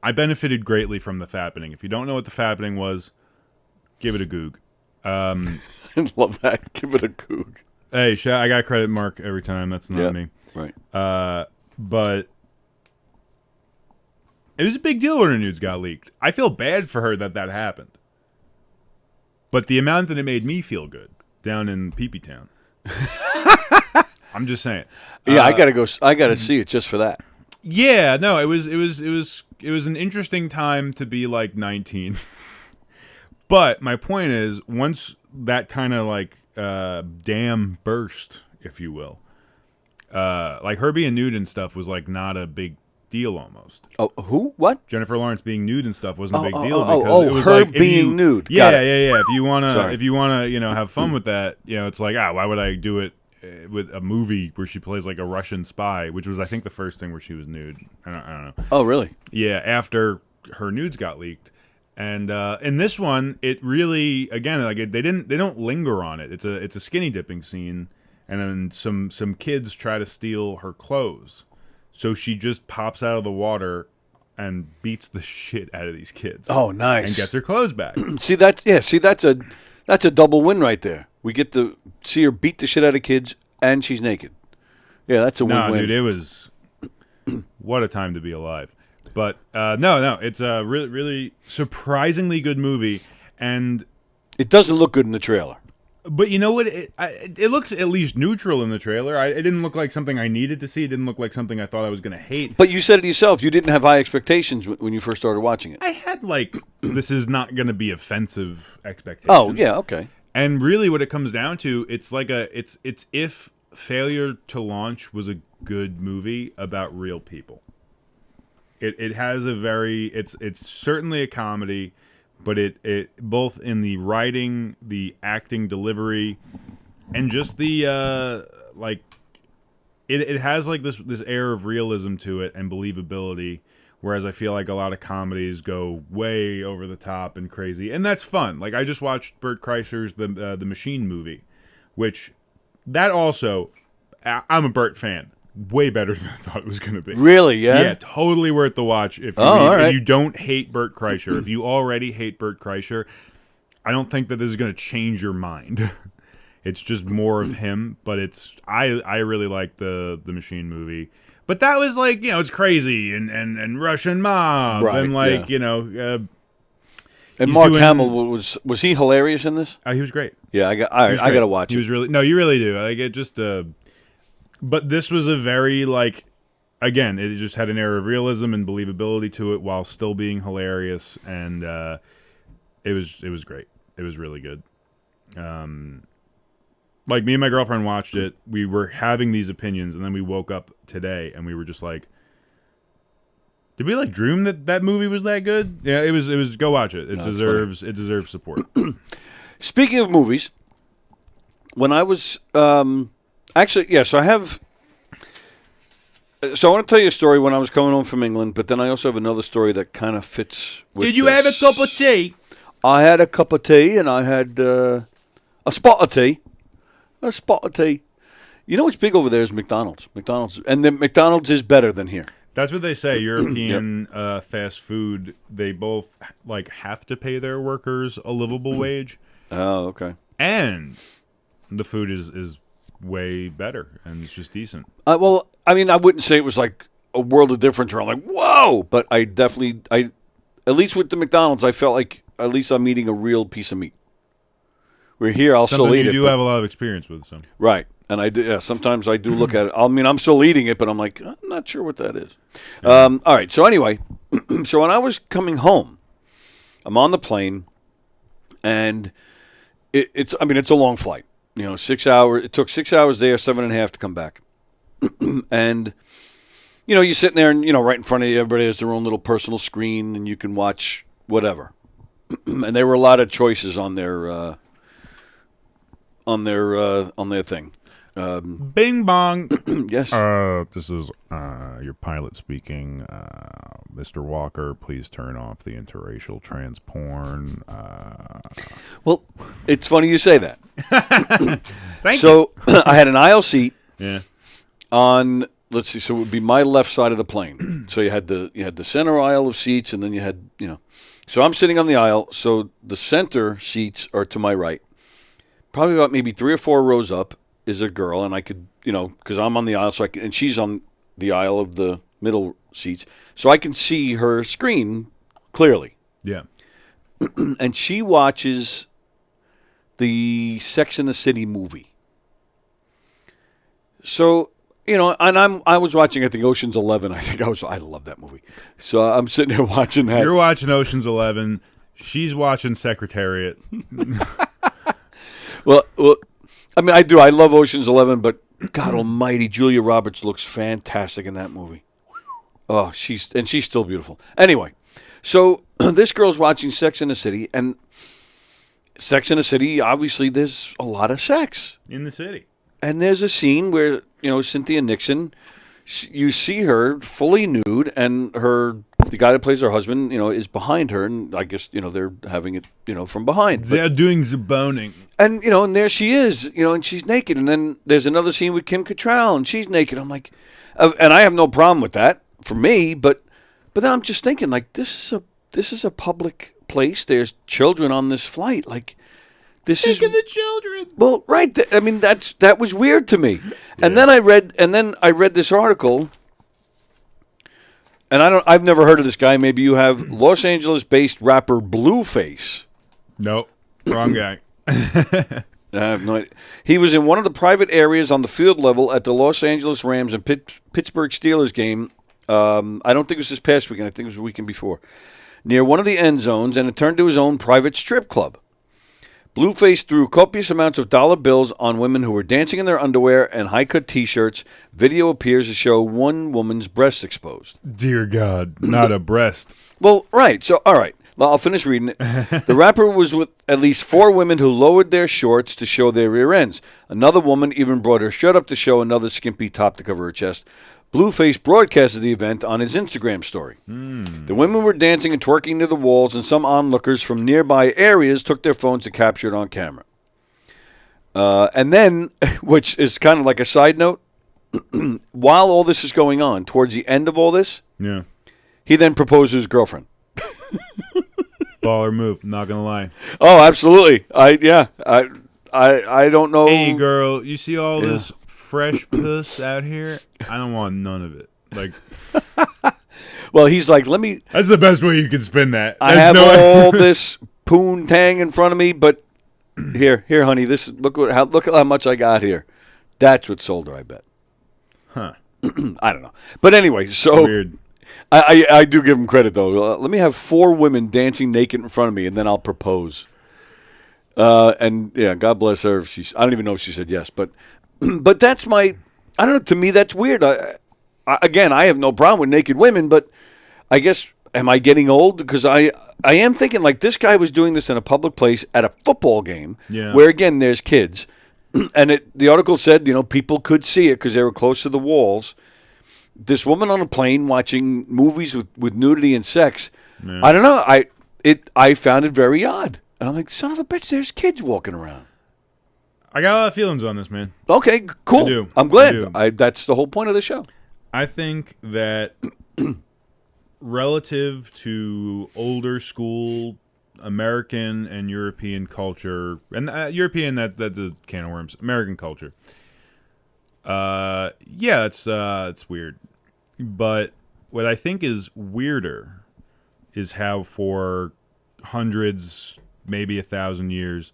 I benefited greatly from the fappening. If you don't know what the fappening was, give it a goog. I love that. Give it a goog. Hey, I got credit mark every time. That's not me. Right. But it was a big deal when her nudes got leaked. I feel bad for her that happened. But the amount that it made me feel good down in Pee-Pee Town. I'm just saying. Yeah, I gotta go. I gotta see it just for that. Yeah, no, it was an interesting time to be like 19. But my point is, once that kind of like dam burst, if you will, like her being nude and stuff was like not a big deal almost. Oh, who? What? Jennifer Lawrence being nude and stuff wasn't a big deal because it was her like being nude. Yeah. If you wanna, have fun with that, it's like, why would I do it with a movie where she plays like a Russian spy, which was I think the first thing where she was nude. I don't know. Oh, really? Yeah, after her nudes got leaked. And in this one, it really again like they don't linger on it. It's a skinny dipping scene, and then some kids try to steal her clothes, so she just pops out of the water and beats the shit out of these kids. Oh, nice! And gets her clothes back. See that's a double win right there. We get to see her beat the shit out of kids, and she's naked. Yeah, that's a win-win. No, dude, it was what a time to be alive. But no, it's a really surprisingly good movie, and it doesn't look good in the trailer. But you know what? It looks at least neutral in the trailer. It didn't look like something I needed to see. It didn't look like something I thought I was going to hate. But you said it yourself. You didn't have high expectations when you first started watching it. I had this is not going to be offensive expectations. Oh, yeah, okay. And really what it comes down to, it's if Failure to Launch was a good movie about real people. It has a very, it's certainly a comedy, but it both in the writing, the acting delivery, and just the it has this air of realism to it and believability, whereas I feel like a lot of comedies go way over the top and crazy, and that's fun. Like I just watched Bert Kreischer's the Machine movie, which that also I'm a Bert fan. Way better than I thought it was going to be. Really? Yeah. Yeah, totally worth the watch. If you don't hate Bert Kreischer, if you already hate Bert Kreischer, I don't think that this is going to change your mind. It's just more of him. But I really like the Machine movie. But that was it's crazy and Russian mob right, and and Mark Hamill was he hilarious in this? He was great. Yeah, I got to watch it. He was really you really do. It just. But this was a very again, it just had an air of realism and believability to it while still being hilarious, and it was great. It was really good. Me and my girlfriend watched it. We were having these opinions, and then we woke up today, and we were just like, "Did we dream that movie was that good?" Yeah, it was. Go watch it. It deserves support. Speaking of movies, when I was actually, yeah, so I have. So I want to tell you a story when I was coming home from England, but then I also have another story that kind of fits with Did you have a cup of tea? I had a cup of tea, and I had a spot of tea. A spot of tea. You know what's big over there is McDonald's. And then McDonald's is better than here. That's what they say. European fast food, they both have to pay their workers a livable wage. Oh, okay. And the food is way better, and it's just decent. Well, I mean, I wouldn't say it was like a world of difference where I'm like, whoa, but I at least with the McDonald's, I felt like at least I'm eating a real piece of meat. We're here, I'll still eat it. You do have a lot of experience with, so. Right, and I do. Yeah, sometimes I do look at it. I mean, I'm still eating it, but I'm like, I'm not sure what that is. All right, so anyway, so when I was coming home, I'm on the plane, and it's a long flight. 6 hours. It took 6 hours there, 7.5 to come back. And, you're sitting there and, right in front of you, everybody has their own little personal screen and you can watch whatever. And there were a lot of choices on their thing. Bing bong. Yes. This is your pilot speaking. Mr. Walker, please turn off the interracial trans porn. Well, it's funny you say that. Thank you. I had an aisle seat. Yeah. On, let's see, so it would be my left side of the plane. So you had the center aisle of seats, and then you had, So I'm sitting on the aisle. So the center seats are to my right. Probably about maybe 3 or 4 rows up is a girl, and I could, because I'm on the aisle, and she's on the aisle of the middle seats, so I can see her screen clearly. Yeah. And she watches the Sex and the City movie. So, and I was watching, I think, Ocean's 11. I love that movie. So I'm sitting there watching that. You're watching Ocean's 11. She's watching Secretariat. Well, I mean, I do. I love Ocean's 11, but God Almighty, Julia Roberts looks fantastic in that movie. Oh, she's still beautiful. Anyway, so this girl's watching Sex and the City, and Sex and the City, obviously, there's a lot of sex In the city. And there's a scene where Cynthia Nixon, you see her fully nude, and the guy that plays her husband, is behind her, and I guess they're having it, from behind. They're doing the boning, and and there she is, and she's naked, and then there's another scene with Kim Cattrall, and she's naked. I'm like, and I have no problem with that for me, but then I'm just thinking this is a public place. There's children on this flight, Think of the children. Well, right. I mean, that was weird to me. Yeah. And then I read this article, and I've never heard of this guy. Maybe you have. Los Angeles-based rapper Blueface. Nope, wrong guy. I have no idea. He was in one of the private areas on the field level at the Los Angeles Rams and Pittsburgh Steelers game. I don't think it was this past weekend. I think it was the weekend before. Near one of the end zones, and it turned to his own private strip club. Blueface threw copious amounts of dollar bills on women who were dancing in their underwear and high-cut T-shirts. Video appears to show one woman's breast exposed. Dear God, not a breast. Well, right. So, all right. Well, I'll finish reading it. The rapper was with at least 4 women who lowered their shorts to show their rear ends. Another woman even brought her shirt up to show another skimpy top to cover her chest. Blueface broadcasted the event on his Instagram story. The women were dancing and twerking near the walls, and some onlookers from nearby areas took their phones to capture it on camera. And then, which is kind of like a side note, while all this is going on, towards the end of all this, Yeah. he then proposed to his girlfriend. Baller move, not gonna lie. Oh, absolutely. I don't know. Hey girl, you see all this fresh puss out here? I don't want none of it. Like, Well, he's like, let me. that's the best way you can spin that. I There's have no- all this poontang in front of me, but here, honey. This look at how much I got here. That's what sold her, I bet. Huh. I don't know, but anyway, so Weird. I do give him credit though. Let me have 4 women dancing naked in front of me, and then I'll propose. And yeah, God bless her. If I don't even know if she said yes, but that's my. I don't know. To me, that's weird. Again, I have no problem with naked women, but I guess am I getting old? Because I am thinking like this guy was doing this in a public place at a football game, where again there's kids, and the article said people could see it because they were close to the walls. This woman on a plane watching movies with nudity and sex. Yeah. I don't know. I found it very odd. And I'm like, son of a bitch, there's kids walking around. I got a lot of feelings on this, man. Okay, cool. I do. I'm glad. I do. That's the whole point of the show. I think that relative to older school American and European culture, and European, that's a can of worms. American culture. Yeah, it's weird. But what I think is weirder is how for hundreds, maybe 1,000 years,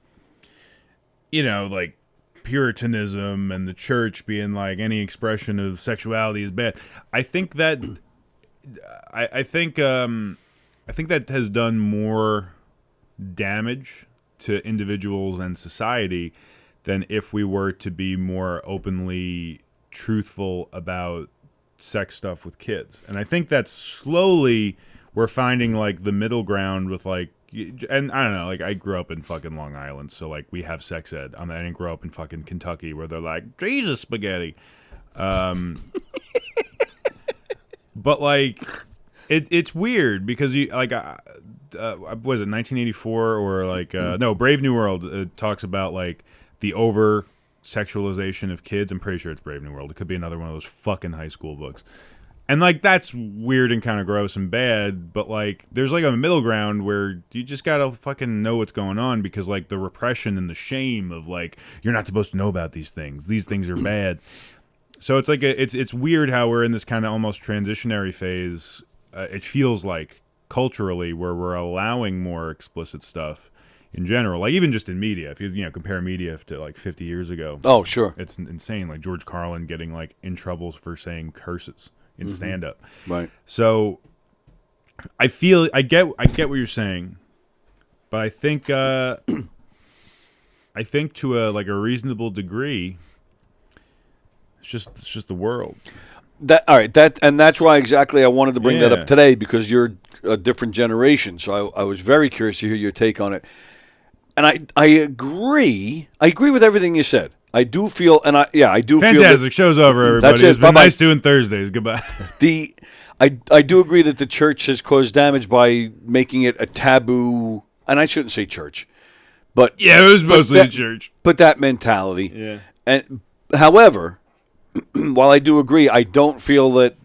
like Puritanism and the church being like any expression of sexuality is bad. I think that I think that has done more damage to individuals and society than if we were to be more openly truthful about sex stuff with kids. And I think that slowly we're finding like the middle ground with like, and I don't know, like I grew up in fucking Long Island, so like we have sex ed. I didn't grow up in fucking Kentucky where they're like, Jesus spaghetti. But like it's weird because you like was it 1984 or like no, Brave New World talks about like the over sexualization of kids. I'm pretty sure it's Brave New World. It could be another one of those fucking high school books. And like that's weird and kind of gross and bad, but like there's like a middle ground where you just gotta fucking know what's going on, because like the repression and the shame of like you're not supposed to know about these things. These things are bad. So it's like it's weird how we're in this kind of almost transitionary phase. It feels like culturally where we're allowing more explicit stuff in general, like even just in media. If you compare media to like 50 years ago, oh sure, it's insane. Like George Carlin getting like in trouble for saying curses in stand-up. Right. So I get what you're saying, but I think to a like a reasonable degree, it's just the world. That's why exactly I wanted to bring that Yeah. up today, because you're a different generation. So I was very curious to hear your take on it. And I agree. I agree with everything you said. I do feel, and I do feel Fantastic. Show's over, everybody. That's it. It's been Bye-bye. nice doing Thursdays. Goodbye. I do agree that the church has caused damage by making it a taboo, and I shouldn't say church, but Yeah, it was mostly the church. But that mentality. Yeah. And however, while I do agree, I don't feel that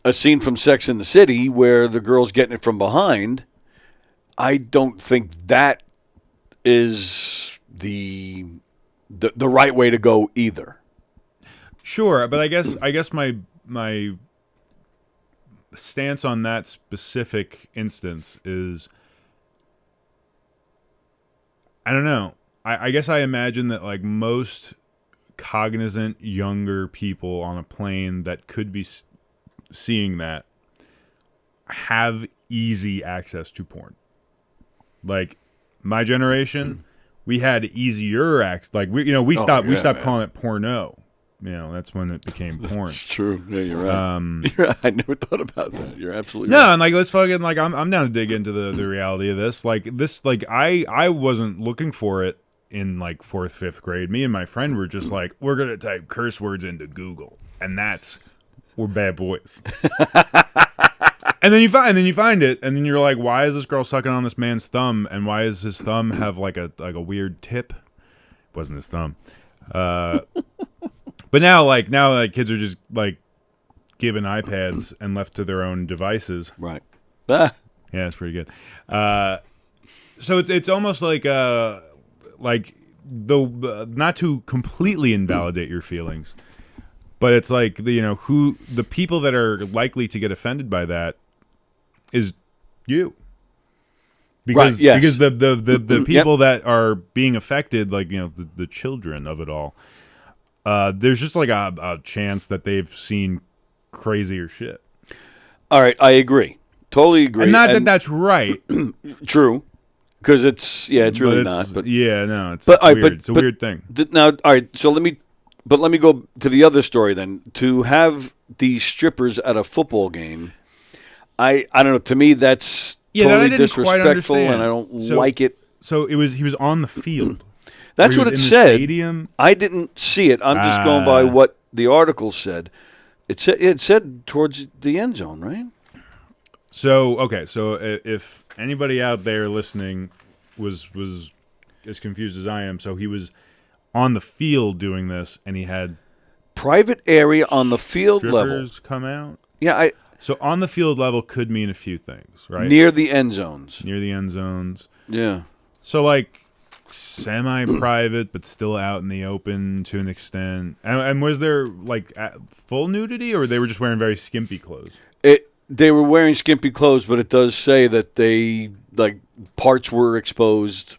a scene from Sex and the City where the girl's getting it from behind, I don't think that is the right way to go either. Sure, but I guess my stance on that specific instance is, I don't know. I guess I imagine that like most cognizant younger people on a plane that could be seeing that have easy access to porn. Like my generation, we had easier access. Like we stopped calling it porno. That's when it became porn. It's true. Yeah, you're right. I never thought about that. You're absolutely no, right. and like let's fucking like I'm down to dig into the reality of this. Like I wasn't looking for it in like 4th, 5th grade. Me and my friend were just like, we're gonna type curse words into Google, and we're bad boys. And then you find it, and then you're like, why is this girl sucking on this man's thumb, and why does his thumb have like a weird tip? It wasn't his thumb. But now kids are just like given iPads and left to their own devices. Right. Yeah, it's pretty good. So it's almost like not to completely invalidate your feelings, but it's like the people that are likely to get offended by that is you. Because because the people that are being affected, like the children of it all, there's just like a chance that they've seen crazier shit. All right, I agree. Totally agree. And not that that's right. True. Because it's really not. But yeah, no, it's weird. It's a weird thing. Now, all right, so let me go to the other story then. To have these strippers at a football game, I don't know. To me, that's totally disrespectful, and I don't like it. So he was on the field. That's what it said. Stadium? I didn't see it. I'm just going by what the article said. It said towards the end zone, right? So if anybody out there listening was as confused as I am, so he was on the field doing this, and he had private area on the field level come out. Yeah, so on the field level could mean a few things, right? Near the end zones. Yeah. So like semi-private, but still out in the open to an extent. And was there like full nudity, or they were just wearing very skimpy clothes? They were wearing skimpy clothes, but it does say that they parts were exposed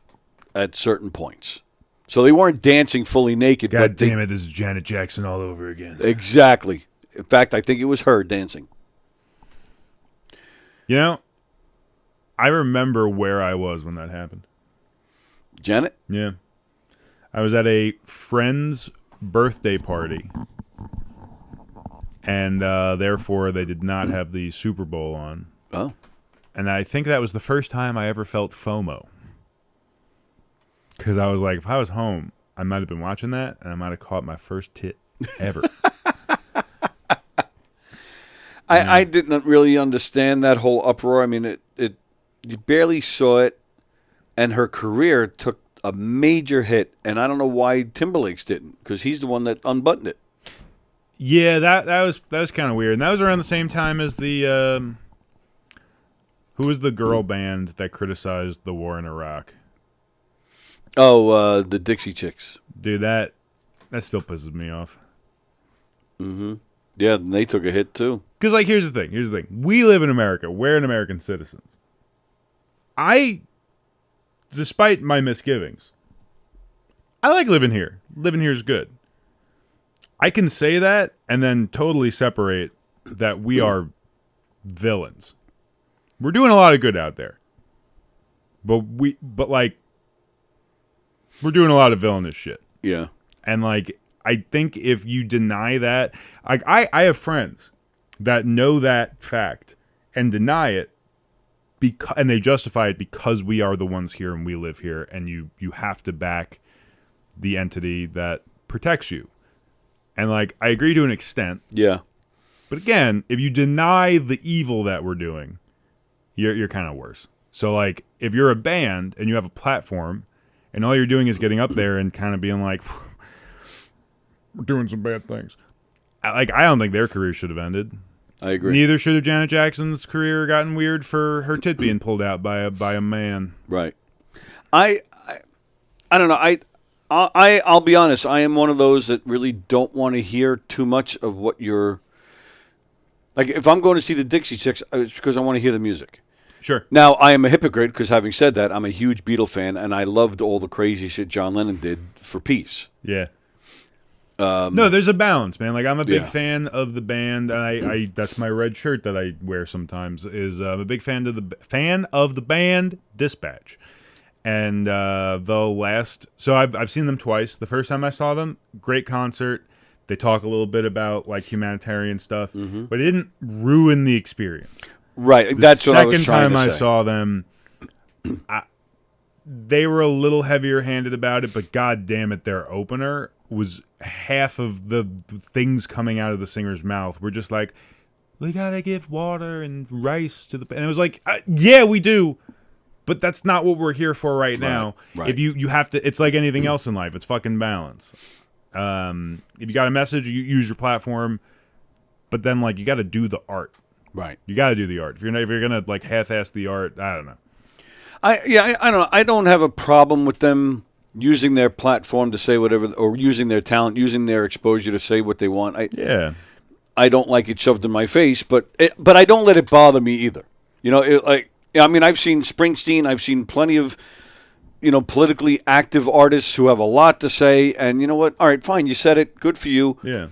at certain points. So they weren't dancing fully naked. God damn it, this is Janet Jackson all over again. Exactly. In fact, I think it was her dancing. I remember where I was when that happened. Janet? Yeah. I was at a friend's birthday party, and therefore they did not have the Super Bowl on. Oh. And I think that was the first time I ever felt FOMO. Because I was like, if I was home, I might have been watching that, and I might have caught my first tit ever. I didn't really understand that whole uproar. I mean, you barely saw it, and her career took a major hit, and I don't know why Timberlake's didn't, because he's the one that unbuttoned it. Yeah, that was kind of weird, and that was around the same time as the who was the girl band that criticized the war in Iraq? Oh, the Dixie Chicks. Dude, that still pisses me off. Mm-hmm. Yeah, and they took a hit too. Because, like, here's the thing. We live in America. We're an American citizens. Despite my misgivings, I like living here. Living here is good. I can say that and then totally separate that we are villains. We're doing a lot of good out there. But we're doing a lot of villainous shit. Yeah. And, like, I think if you deny that, like, I have friends that know that fact and deny it, and they justify it because we are the ones here and we live here, and you have to back the entity that protects you. And, like, I agree to an extent. Yeah. But again, if you deny the evil that we're doing, you're kind of worse. So, like, if you're a band and you have a platform and all you're doing is getting up there and kind of being like, we're doing some bad things. I don't think their career should have ended. I agree. Neither should have Janet Jackson's career gotten weird for her tit being pulled out by a man. Right. I don't know. I'll be honest. I am one of those that really don't want to hear too much of what you're. Like, if I'm going to see the Dixie Chicks, it's because I want to hear the music. Sure. Now, I am a hypocrite because having said that, I'm a huge Beatle fan, and I loved all the crazy shit John Lennon did for peace. Yeah. No, there's a balance, man. Like, I'm a big Yeah. fan of the band, and I that's my red shirt that I wear sometimes. Is I'm a big fan of the band Dispatch, and so I've seen them twice. The first time I saw them, great concert. They talk a little bit about like humanitarian stuff, but it didn't ruin the experience. Right, The that's what I was second trying time to I say. saw them, they were a little heavier-handed about it, but god damn it, their opener was half of the things coming out of the singer's mouth were just like, we gotta give water and rice to the... And it was like, yeah, we do, but that's not what we're here for right now. right. If you have to... It's like anything else in life. It's fucking balance. If you got a message, you use your platform, but then, like, you gotta do the art. Right. You got to do the art. If you're gonna like half-ass the art, I don't know. I don't know. I don't have a problem with them using their platform to say whatever, or using their talent, using their exposure to say what they want. I don't like it shoved in my face, but I don't let it bother me either. You know, I've seen Springsteen. I've seen plenty of, politically active artists who have a lot to say. And you know what? All right, fine. You said it. Good for you. Yeah.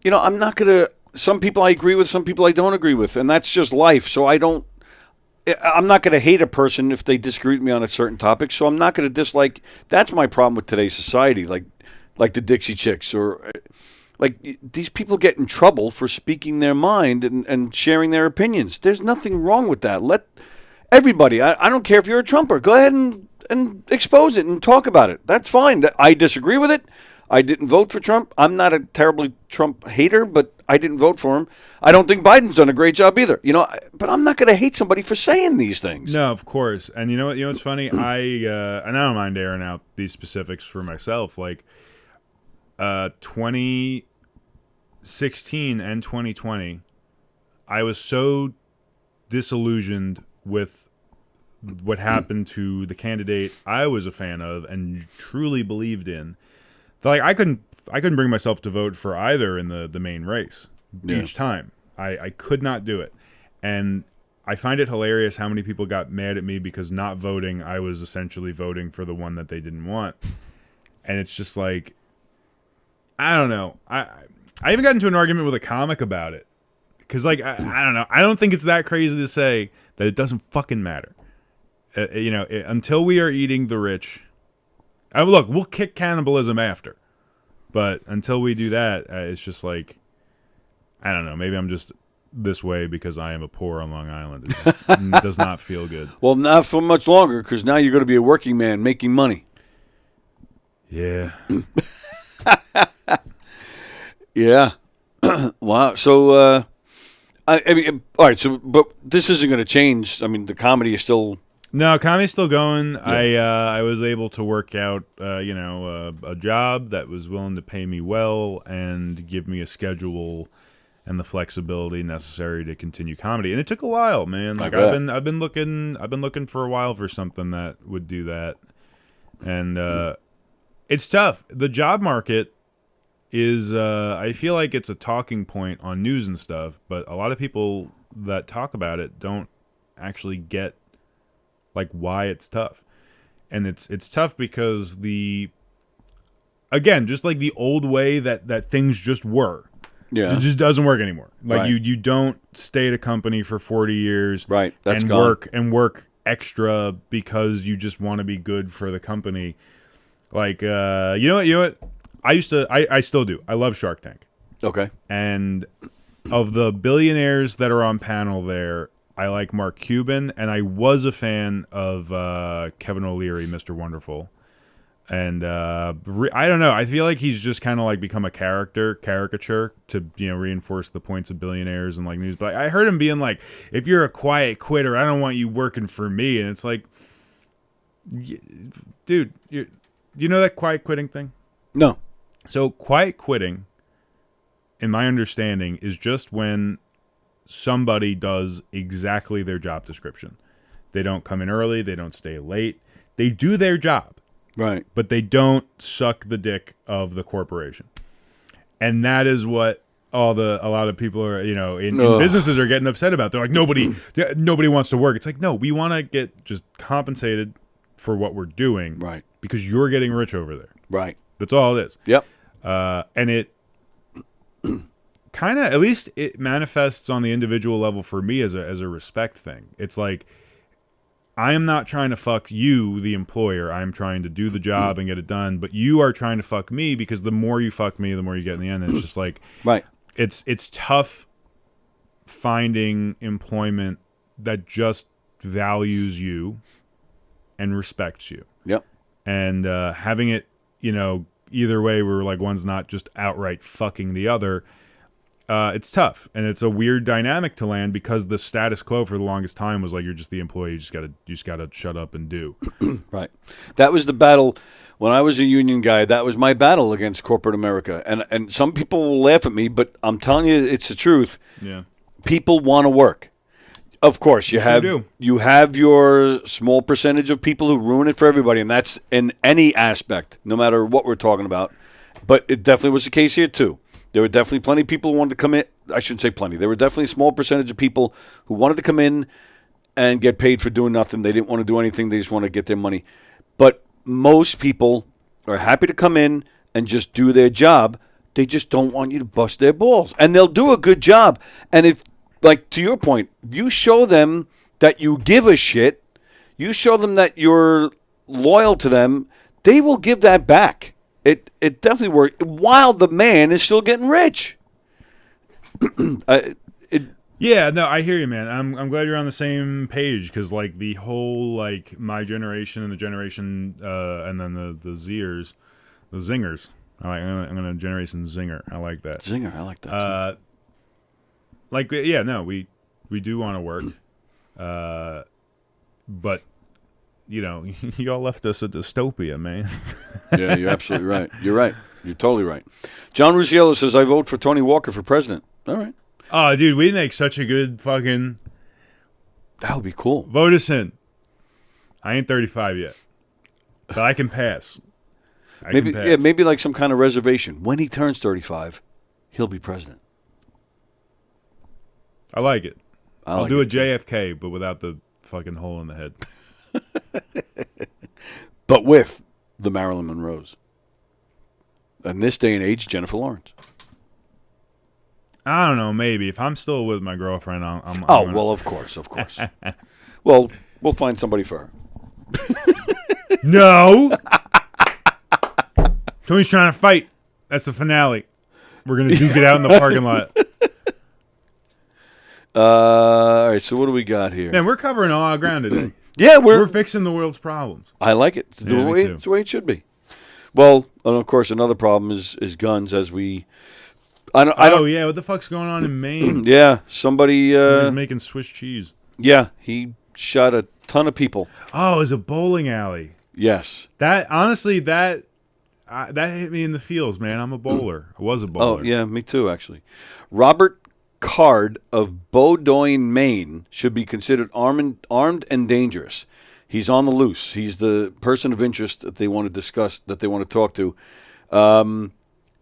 I'm not going to... Some people I agree with, some people I don't agree with, and that's just life. So I'm not going to hate a person if they disagree with me on a certain topic, so I'm not going to dislike. That's my problem with today's society, like the Dixie Chicks, or like these people get in trouble for speaking their mind and sharing their opinions. There's nothing wrong with that. Let everybody, I don't care if you're a Trumper, go ahead and expose it and talk about it. That's fine. I disagree with it. I didn't vote for Trump. I'm not a terribly Trump hater, but I didn't vote for him. I don't think Biden's done a great job either. But I'm not going to hate somebody for saying these things. No, of course. And you know what? What's funny? I don't mind airing out these specifics for myself. Like, 2016 and 2020, I was so disillusioned with what happened to the candidate I was a fan of and truly believed in. Like, I couldn't bring myself to vote for either in the main race each time. I could not do it. And I find it hilarious how many people got mad at me because not voting, I was essentially voting for the one that they didn't want. And it's just like, I don't know. I even got into an argument with a comic about it. Because, like, I don't know. I don't think it's that crazy to say that it doesn't fucking matter. Until we are eating the rich... look, we'll kick cannibalism after. But until we do that, it's just like, I don't know. Maybe I'm just this way because I am a poor on Long Island. It just does not feel good. Well, not for much longer, because now you're going to be a working man making money. Yeah. Yeah. Wow. So, I mean, all right. So, but this isn't going to change. I mean, the comedy is still... No, comedy's still going. Yeah. I was able to work out, a job that was willing to pay me well and give me a schedule and the flexibility necessary to continue comedy. And it took a while, man. Like I've been looking for a while for something that would do that. And it's tough. The job market is I feel like it's a talking point on news and stuff, but a lot of people that talk about it don't actually get like why it's tough. And it's tough because just like the old way that things just were. Yeah. It just doesn't work anymore. Like Right. you don't stay at a company for 40 years Right. That's and gone. work extra because you just want to be good for the company. Like you know what? I still do. I love Shark Tank. Okay. And of the billionaires that are on panel there, I like Mark Cuban, and I was a fan of Kevin O'Leary, Mr. Wonderful. And I don't know. I feel like he's just kind of like become a caricature to reinforce the points of billionaires and like news. But I heard him being like, "If you're a quiet quitter, I don't want you working for me." And it's like, dude, you know that quiet quitting thing? No. So quiet quitting, in my understanding, is just when somebody does exactly their job description. They don't come in early. They don't stay late. They do their job. Right. But they don't suck the dick of the corporation. And that is what a lot of people are, in businesses are getting upset about. They're like, nobody wants to work. It's like, no, we want to get just compensated for what we're doing, right? Because you're getting rich over there, right? That's all it is. Yep. And it kind of, at least it manifests on the individual level for me as a respect thing. It's like, I am not trying to fuck you, the employer. I'm trying to do the job and get it done. But you are trying to fuck me, because the more you fuck me, the more you get in the end. And it's just like, right. It's tough finding employment that just values you and respects you. Yep. And having it, either way, where like one's not just outright fucking the other. It's tough, and it's a weird dynamic to land, because the status quo for the longest time was like, you're just the employee, you just gotta shut up and do. Right. That was the battle when I was a union guy. That was my battle against corporate America, and some people will laugh at me, but I'm telling you, it's the truth. Yeah. People want to work. Of course, you have your small percentage of people who ruin it for everybody, and that's in any aspect, no matter what we're talking about. But it definitely was the case here too. There were definitely plenty of people who wanted to come in. I shouldn't say plenty. There were definitely a small percentage of people who wanted to come in and get paid for doing nothing. They didn't want to do anything. They just want to get their money. But most people are happy to come in and just do their job. They just don't want you to bust their balls. And they'll do a good job. And if, like, to your point, you show them that you give a shit, you show them that you're loyal to them, they will give that back. It definitely worked, while the man is still getting rich. Yeah, no, I hear you, man. I'm glad you're on the same page, because like the whole like my generation and the generation and then the Zers, the Zingers. I'm gonna generation Zinger. I like that. Zinger, I like that too. We do want to work, but y'all left us a dystopia, man. Yeah, you're absolutely right. You're right. You're totally right. John Rusiello says, I vote for Tony Walker for president. All right. Oh, dude, we make such a good fucking... That would be cool. Vote us in. I ain't 35 yet, but I can pass. Maybe like some kind of reservation. When he turns 35, he'll be president. I like it. I'll do a JFK, but without the fucking hole in the head. But with the Marilyn Monroes. In this day and age, Jennifer Lawrence. I don't know, maybe. If I'm still with my girlfriend, I'm well, of course. Well, we'll find somebody for her. No! Tony's trying to fight. That's the finale. We're going to duke it out in the parking lot. All right, so what do we got here? Man, we're covering all our ground today. Yeah, we're fixing the world's problems. I like it. It's the way it should be. Well, and of course, another problem is guns, as we... I don't, yeah, what the fuck's going on in Maine? Yeah, somebody's making Swiss cheese. Yeah, he shot a ton of people. Oh, it was a bowling alley. Yes. That, honestly, that hit me in the feels, man. I'm a bowler. I was a bowler. Oh, yeah, me too, actually. Robert Card of Bowdoin, Maine, should be considered armed and dangerous. He's on the loose. He's the person of interest that they want to discuss, that they want to talk to.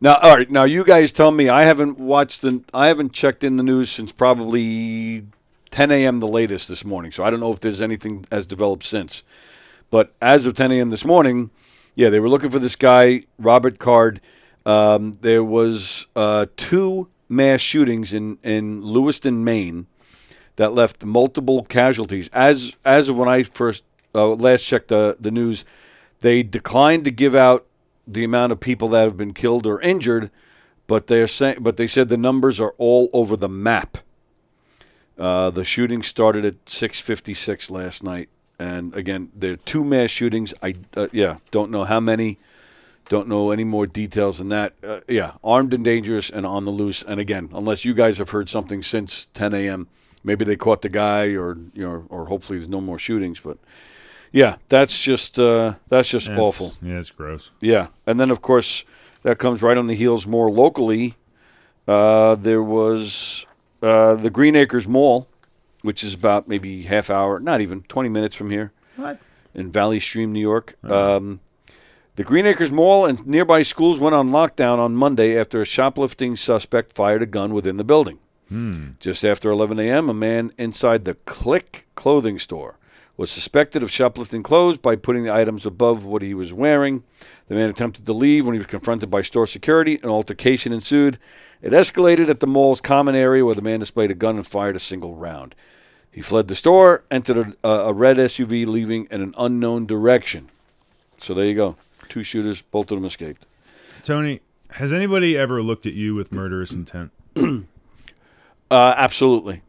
Now, all right. Now, you guys tell me. I haven't checked in the news since probably 10 a.m. the latest this morning. So I don't know if there's anything has developed since. But as of 10 a.m. this morning, yeah, they were looking for this guy, Robert Card. There was 2 mass shootings in Lewiston, Maine, that left multiple casualties. As of when I first last checked the news, they declined to give out the amount of people that have been killed or injured, but they said the numbers are all over the map. The shooting started at 6:56 last night, and again, there are 2 mass shootings. I don't know how many. Don't know any more details than that. Armed and dangerous and on the loose. And again, unless you guys have heard something since 10 a.m., maybe they caught the guy, or hopefully there's no more shootings. But yeah, that's just awful. Yeah, it's gross. Yeah, and then of course that comes right on the heels more locally. There was the Green Acres Mall, which is about maybe half hour, not even 20 minutes from here. What? In Valley Stream, New York. The Green Acres Mall and nearby schools went on lockdown on Monday after a shoplifting suspect fired a gun within the building. Just after 11 a.m., a man inside the Click clothing store was suspected of shoplifting clothes by putting the items above what he was wearing. The man attempted to leave when he was confronted by store security. An altercation ensued. It escalated at the mall's common area where the man displayed a gun and fired a single round. He fled the store, entered a red SUV, leaving in an unknown direction. So there you go. 2 shooters, both of them escaped. Tony, has anybody ever looked at you with murderous intent? Absolutely.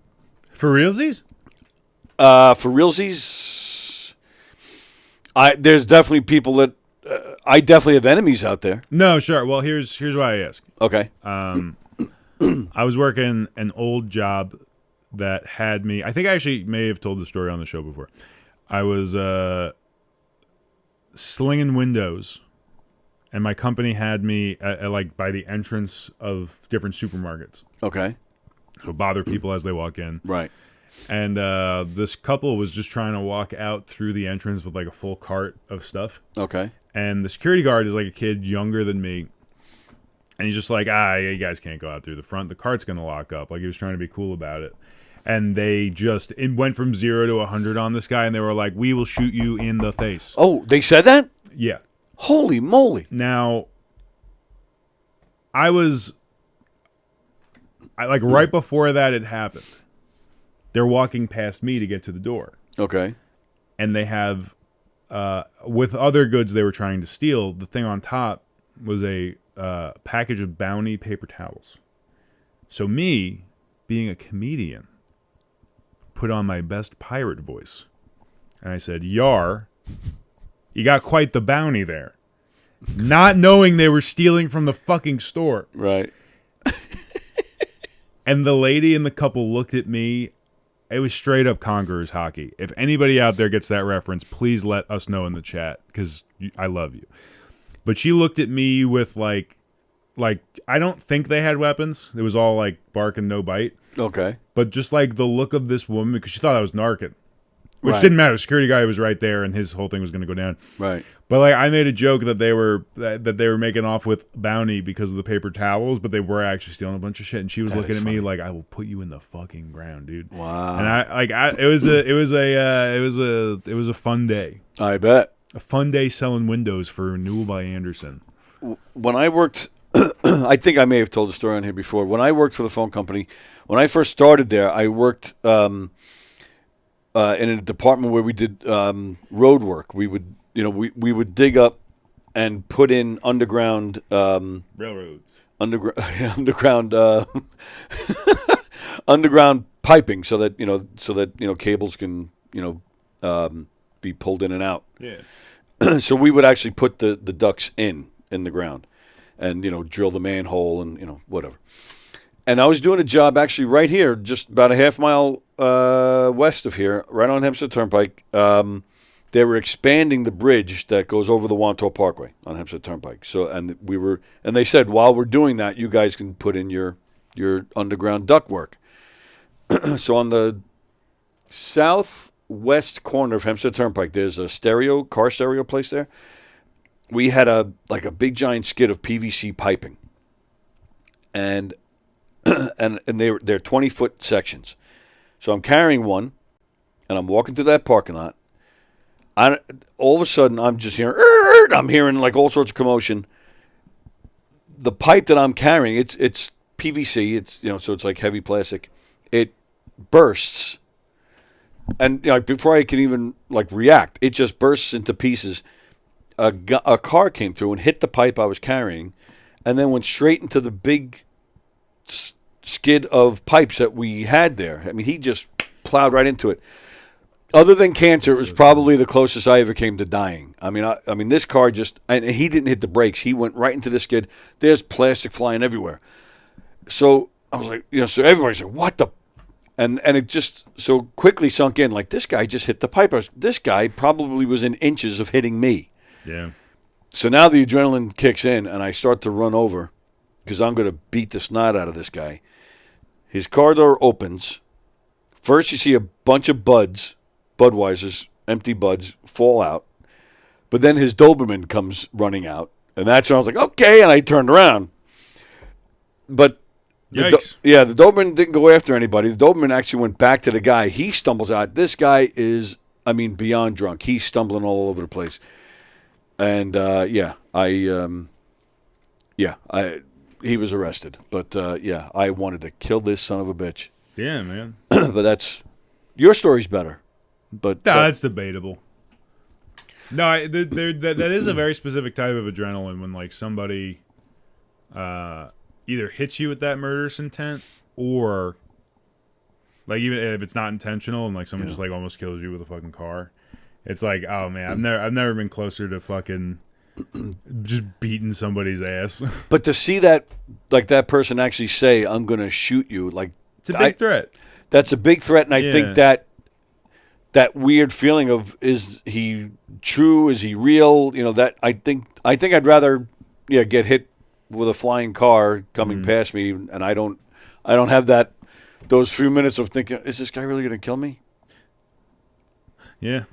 For realsies? For realsies, there's definitely people that I definitely have enemies out there. No, sure. Well, here's why I ask. Okay. I was working an old job that had me. I think I actually may have told the story on the show before. I was slinging windows, and my company had me at like by the entrance of different supermarkets. Okay. So bother people as they walk in. Right. And this couple was just trying to walk out through the entrance with like a full cart of stuff. Okay. And the security guard is like a kid younger than me. And he's just like, you guys can't go out through the front. The cart's going to lock up. Like, he was trying to be cool about it. And it went from 0 to 100 on this guy. And they were like, we will shoot you in the face. Oh, they said that? Yeah. Holy moly. Now, right before that had happened, they're walking past me to get to the door. Okay. And they have, with other goods they were trying to steal, the thing on top was a package of Bounty paper towels. So me, being a comedian, put on my best pirate voice. And I said, Yar, you got quite the bounty there. Not knowing they were stealing from the fucking store. Right. And the lady and the couple looked at me. It was straight up Conquerors hockey. If anybody out there gets that reference, please let us know in the chat, because I love you. But she looked at me with like I don't think they had weapons. It was all like bark and no bite. Okay. But just like the look of this woman, because she thought I was narking. Which Right. didn't matter. The security guy was right there, and his whole thing was going to go down. Right. But like, I made a joke that they were making off with Bounty because of the paper towels, but they were actually stealing a bunch of shit. And she was looking at me like, "I will put you in the fucking ground, dude." Wow. And it was a fun day. I bet. A fun day selling windows for Renewal by Anderson. When I worked, I think I may have told the story on here before. When I worked for the phone company, when I first started there, I worked in a department where we did road work. We would, we would dig up and put in underground Railroads. underground underground piping so that cables can be pulled in and out. Yeah. So we would actually put the ducts in the ground and drill the manhole and whatever. And I was doing a job actually right here, just about a half mile west of here, right on Hempstead Turnpike. They were expanding the bridge that goes over the Wanto Parkway on Hempstead Turnpike. So and they said, while we're doing that, you guys can put in your underground duct work. So on the southwest corner of Hempstead Turnpike, there's a car stereo place there. We had a big giant skid of PVC piping, and they're 20-foot sections. So I'm carrying one, and I'm walking through that parking lot. All of a sudden, I'm just hearing like all sorts of commotion. The pipe that I'm carrying, it's PVC. It's so it's like heavy plastic. It bursts, and before I can even react, it just bursts into pieces. A car came through and hit the pipe I was carrying, and then went straight into the big skid of pipes that we had there. I mean, he just plowed right into it. Other than cancer, it was probably the closest I ever came to dying. I mean, this car and he didn't hit the brakes. He went right into the skid. There's plastic flying everywhere. So I was like, so everybody's like, what the? And it just so quickly sunk in, like, this guy just hit the pipe. This guy probably was in inches of hitting me. Yeah. So now the adrenaline kicks in, and I start to run over because I'm going to beat the snot out of this guy. His car door opens. First, you see a bunch of Budweisers, empty buds, fall out. But then his Doberman comes running out, and that's when I was like, okay, and I turned around. But the Doberman didn't go after anybody. The Doberman actually went back to the guy. He stumbles out. This guy is, beyond drunk. He's stumbling all over the place. And he was arrested. But I wanted to kill this son of a bitch. Yeah, man. But your story's better. But that's debatable. No, that is a very specific type of adrenaline when like somebody either hits you with that murderous intent or like even if it's not intentional and like someone just like almost kills you with a fucking car. It's like, oh man, I've never been closer to fucking just beating somebody's ass. But to see that person actually say, "I'm going to shoot you," like it's a big threat. That's a big threat, and I think that weird feeling of, is he true? Is he real? That I think I'd rather get hit with a flying car coming past me, and I don't have those few minutes of thinking, is this guy really going to kill me? Yeah.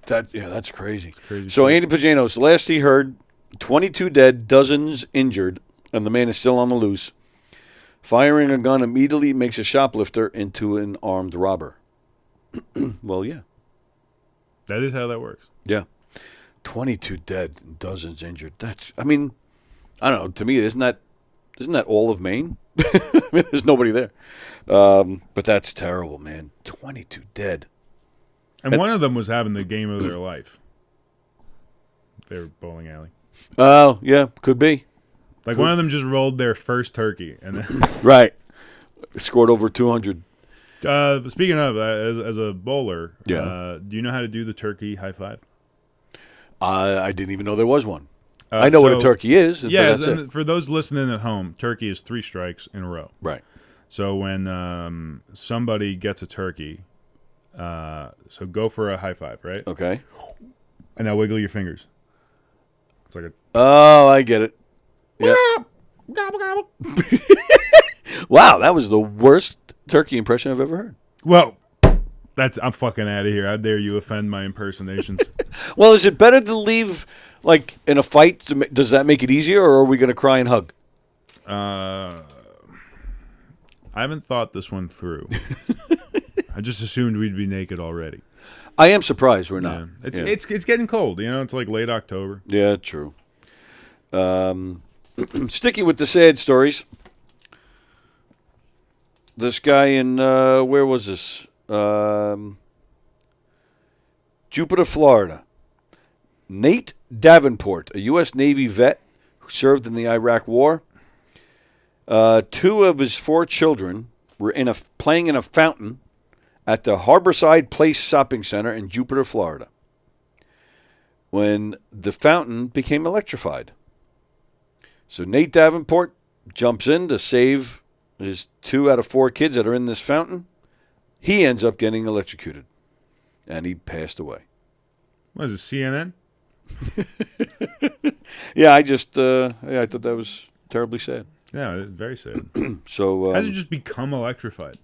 That's crazy. So Andy Pajanos, last he heard, 22 dead, dozens injured, and the man is still on the loose. Firing a gun immediately makes a shoplifter into an armed robber. Well, yeah. That is how that works. Yeah. 22 dead and dozens injured. That's, I don't know. To me, isn't that all of Maine? There's nobody there. But that's terrible, man. 22 dead. And one of them was having the game of their life. They were bowling alley. Oh, yeah, could be. Like one of them just rolled their first turkey, and then right, scored over 200. Speaking of, as a bowler, yeah. Do you know how to do the turkey high five? I didn't even know there was one. I know what a turkey is. Yeah, and for those listening at home, turkey is 3 strikes in a row. Right. So when somebody gets a turkey, so go for a high five, right? Okay. And now wiggle your fingers. It's like a. Oh, I get it. Yeah. Gobble, gobble. Wow, that was the worst turkey impression I've ever heard. Well, I'm fucking out of here. How dare you offend my impersonations? Well, is it better to leave, like, in a fight? Does that make it easier, or are we going to cry and hug? I haven't thought this one through. I just assumed we'd be naked already. I am surprised we're not. Yeah. It's getting cold. It's like late October. Yeah, true. Sticking with the sad stories. This guy in where was this? Jupiter, Florida. Nate Davenport, a U.S. Navy vet who served in the Iraq War. 2 of his 4 children were playing in a fountain at the Harborside Place Shopping Center in Jupiter, Florida, when the fountain became electrified. So Nate Davenport jumps in to save his 2 out of 4 kids that are in this fountain. He ends up getting electrocuted, and he passed away. What is it, CNN? Yeah, I thought that was terribly sad. Yeah, it's very sad. So how did it just become electrified?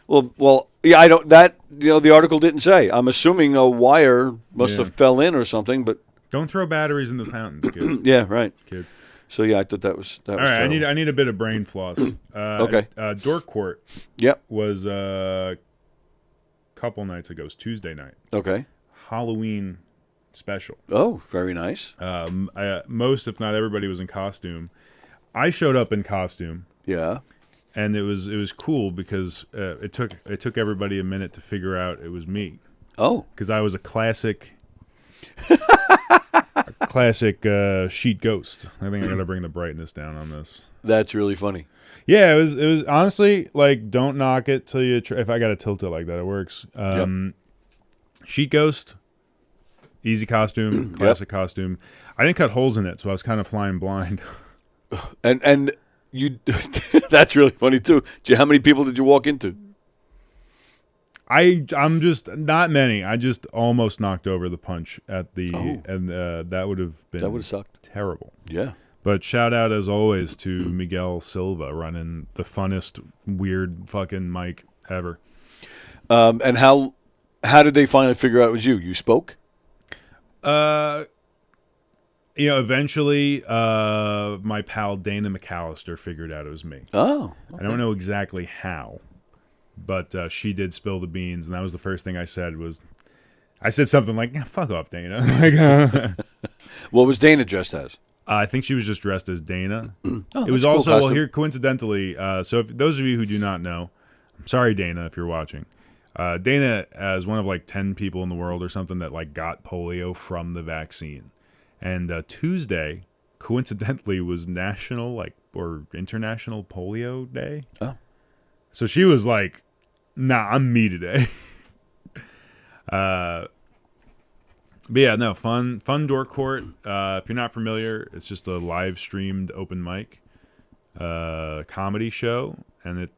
Well, yeah, I don't. That the article didn't say. I'm assuming a wire must have fell in or something. But don't throw batteries in the fountains, kids. Yeah, right, kids. So yeah, I thought that was. All right, I need a bit of brain floss. Okay. Dorkcourt. Yep. Was a couple nights ago. It was Tuesday night. Okay. Halloween special. Oh, very nice. Most, if not everybody, was in costume. I showed up in costume. Yeah. And it was cool because it took everybody a minute to figure out it was me. Oh. Because I was a classic sheet ghost. I think I got to bring the brightness down on this. That's really funny. Yeah, it was honestly like, don't knock it till you if I got to tilt it like that, it works. Sheet ghost, easy costume, classic costume. I didn't cut holes in it, so I was kind of flying blind. And you that's really funny too. How many people did you walk into? I'm just not many. I just almost knocked over the punch at the and that would have sucked. Terrible. Yeah. But shout out as always to Miguel Silva running the funnest weird fucking mic ever. And how did they finally figure out it was you? You spoke? You know, eventually, my pal Dana McAllister figured out it was me. Oh. I don't know exactly how, but she did spill the beans, and that was the first thing I said. I said something like, "Yeah, fuck off, Dana." What was Dana dressed as? I think she was just dressed as Dana. Oh, It was that's a cool also, well, costume. here, coincidentally, so if those of you who do not know, I'm sorry, Dana, if you're watching. Dana is one of like 10 people in the world or something that like got polio from the vaccine. And Tuesday, coincidentally, was National or International Polio Day. Oh. So she was like, "Nah, I'm me today." But yeah, no, fun Dork Court. If you're not familiar, it's just a live streamed open mic comedy show, and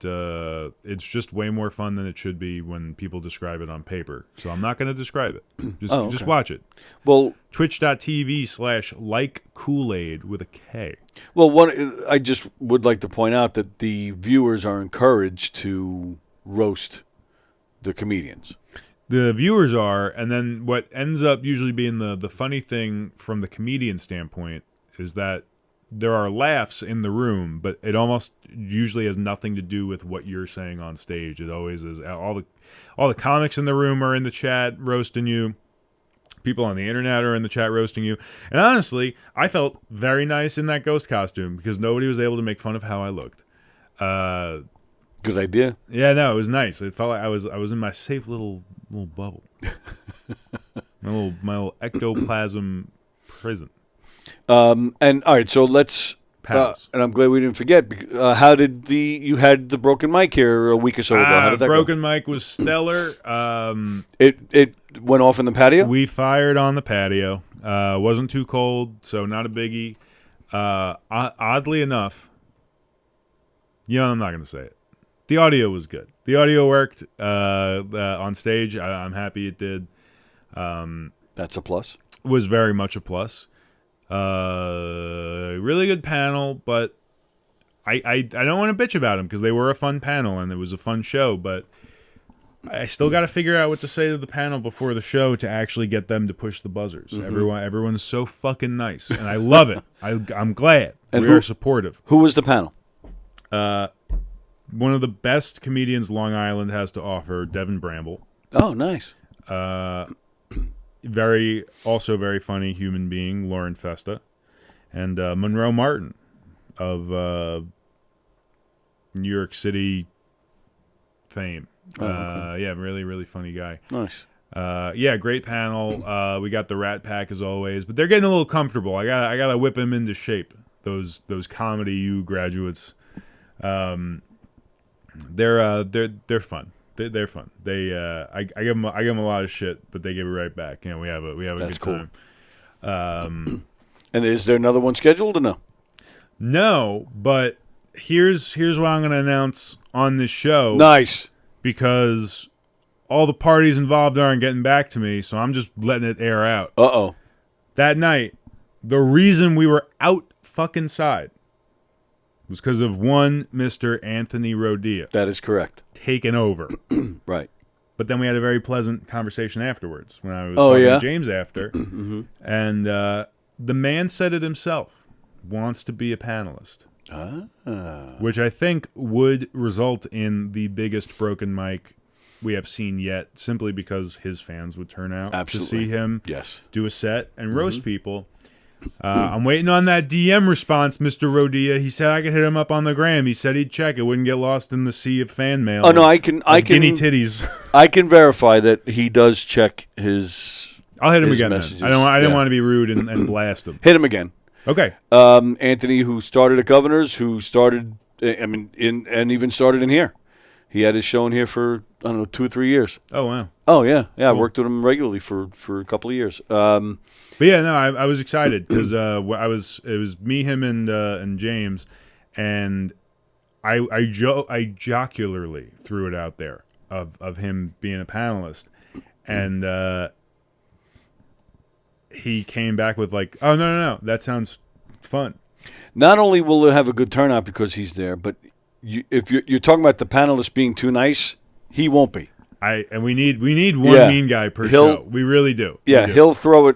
it's just way more fun than it should be when people describe it on paper. So I'm not going to describe it. Just watch it. Well, Twitch.tv/LikeKool-Aid with a K. Well, I just would like to point out that the viewers are encouraged to roast the comedians. The viewers are, and then what ends up usually being the funny thing from the comedian standpoint is that there are laughs in the room, but it almost usually has nothing to do with what you're saying on stage. It always is. All the comics in the room are in the chat roasting you. People on the internet are in the chat roasting you. And honestly, I felt very nice in that ghost costume because nobody was able to make fun of how I looked. Good idea. Yeah, no, it was nice. It felt like I was in my safe little bubble. my little ectoplasm prison. And all right, so let's. Pass. And I'm glad we didn't forget. How did you had the broken mic here a week or so ago? How did that broken mic was stellar. It went off in the patio. We fired on the patio. Wasn't too cold, so not a biggie. Oddly enough, I'm not going to say it. The audio was good. The audio worked on stage. I'm happy it did. That's a plus. Was very much a plus. Really good panel, but I don't want to bitch about them because they were a fun panel and it was a fun show, but I still got to figure out what to say to the panel before the show to actually get them to push the buzzers. Mm-hmm. Everyone's so fucking nice, and I love it. I'm glad. And we are supportive. Who was the panel? One of the best comedians Long Island has to offer, Devin Bramble. Oh, nice. Very funny human being, Lauren Festa, and Monroe Martin of New York City fame. Oh, okay. Yeah, really, really funny guy. Nice. Yeah, great panel. We got the Rat Pack as always, but they're getting a little comfortable. I gotta whip them into shape. Those comedy U graduates. They're fun. They're fun. I give them a lot of shit, but they give it right back. We have a That's good time. And is there another one scheduled or no? No, but here's what I'm going to announce on this show. Nice, because all the parties involved aren't getting back to me, so I'm just letting it air out. Uh-oh. That night, the reason we were out fucking side was because of one Mr. Anthony Rodia. That is correct. Taken over. Right. But then we had a very pleasant conversation afterwards when I was talking to James after. Mm-hmm. And the man said it himself, wants to be a panelist. Which I think would result in the biggest broken mic we have seen yet, simply because his fans would turn out to see him do a set and roast people. I'm waiting on that DM response, Mr. Rodia. He said I could hit him up on the gram. He said he'd check. It wouldn't get lost in the sea of fan mail. Oh no, I can guinea titties. I can verify that he does check his. I'll hit him again. Messages. Then. I didn't want to be rude and blast him. Hit him again. Okay. Anthony, who started at Governor's, who started, and even started in here. He had his show in here for 2 or 3 years. Oh wow. Oh yeah. Cool. I worked with him regularly for a couple of years. But yeah, no, I was excited because it was me, him, and James, and I jocularly threw it out there of him being a panelist, and he came back with like, oh no, that sounds fun. Not only will it have a good turnout because he's there, but if you're talking about the panelists being too nice, he won't be. And we need one Yeah. mean guy per He'll- show. We really do. Yeah, We do. he'll throw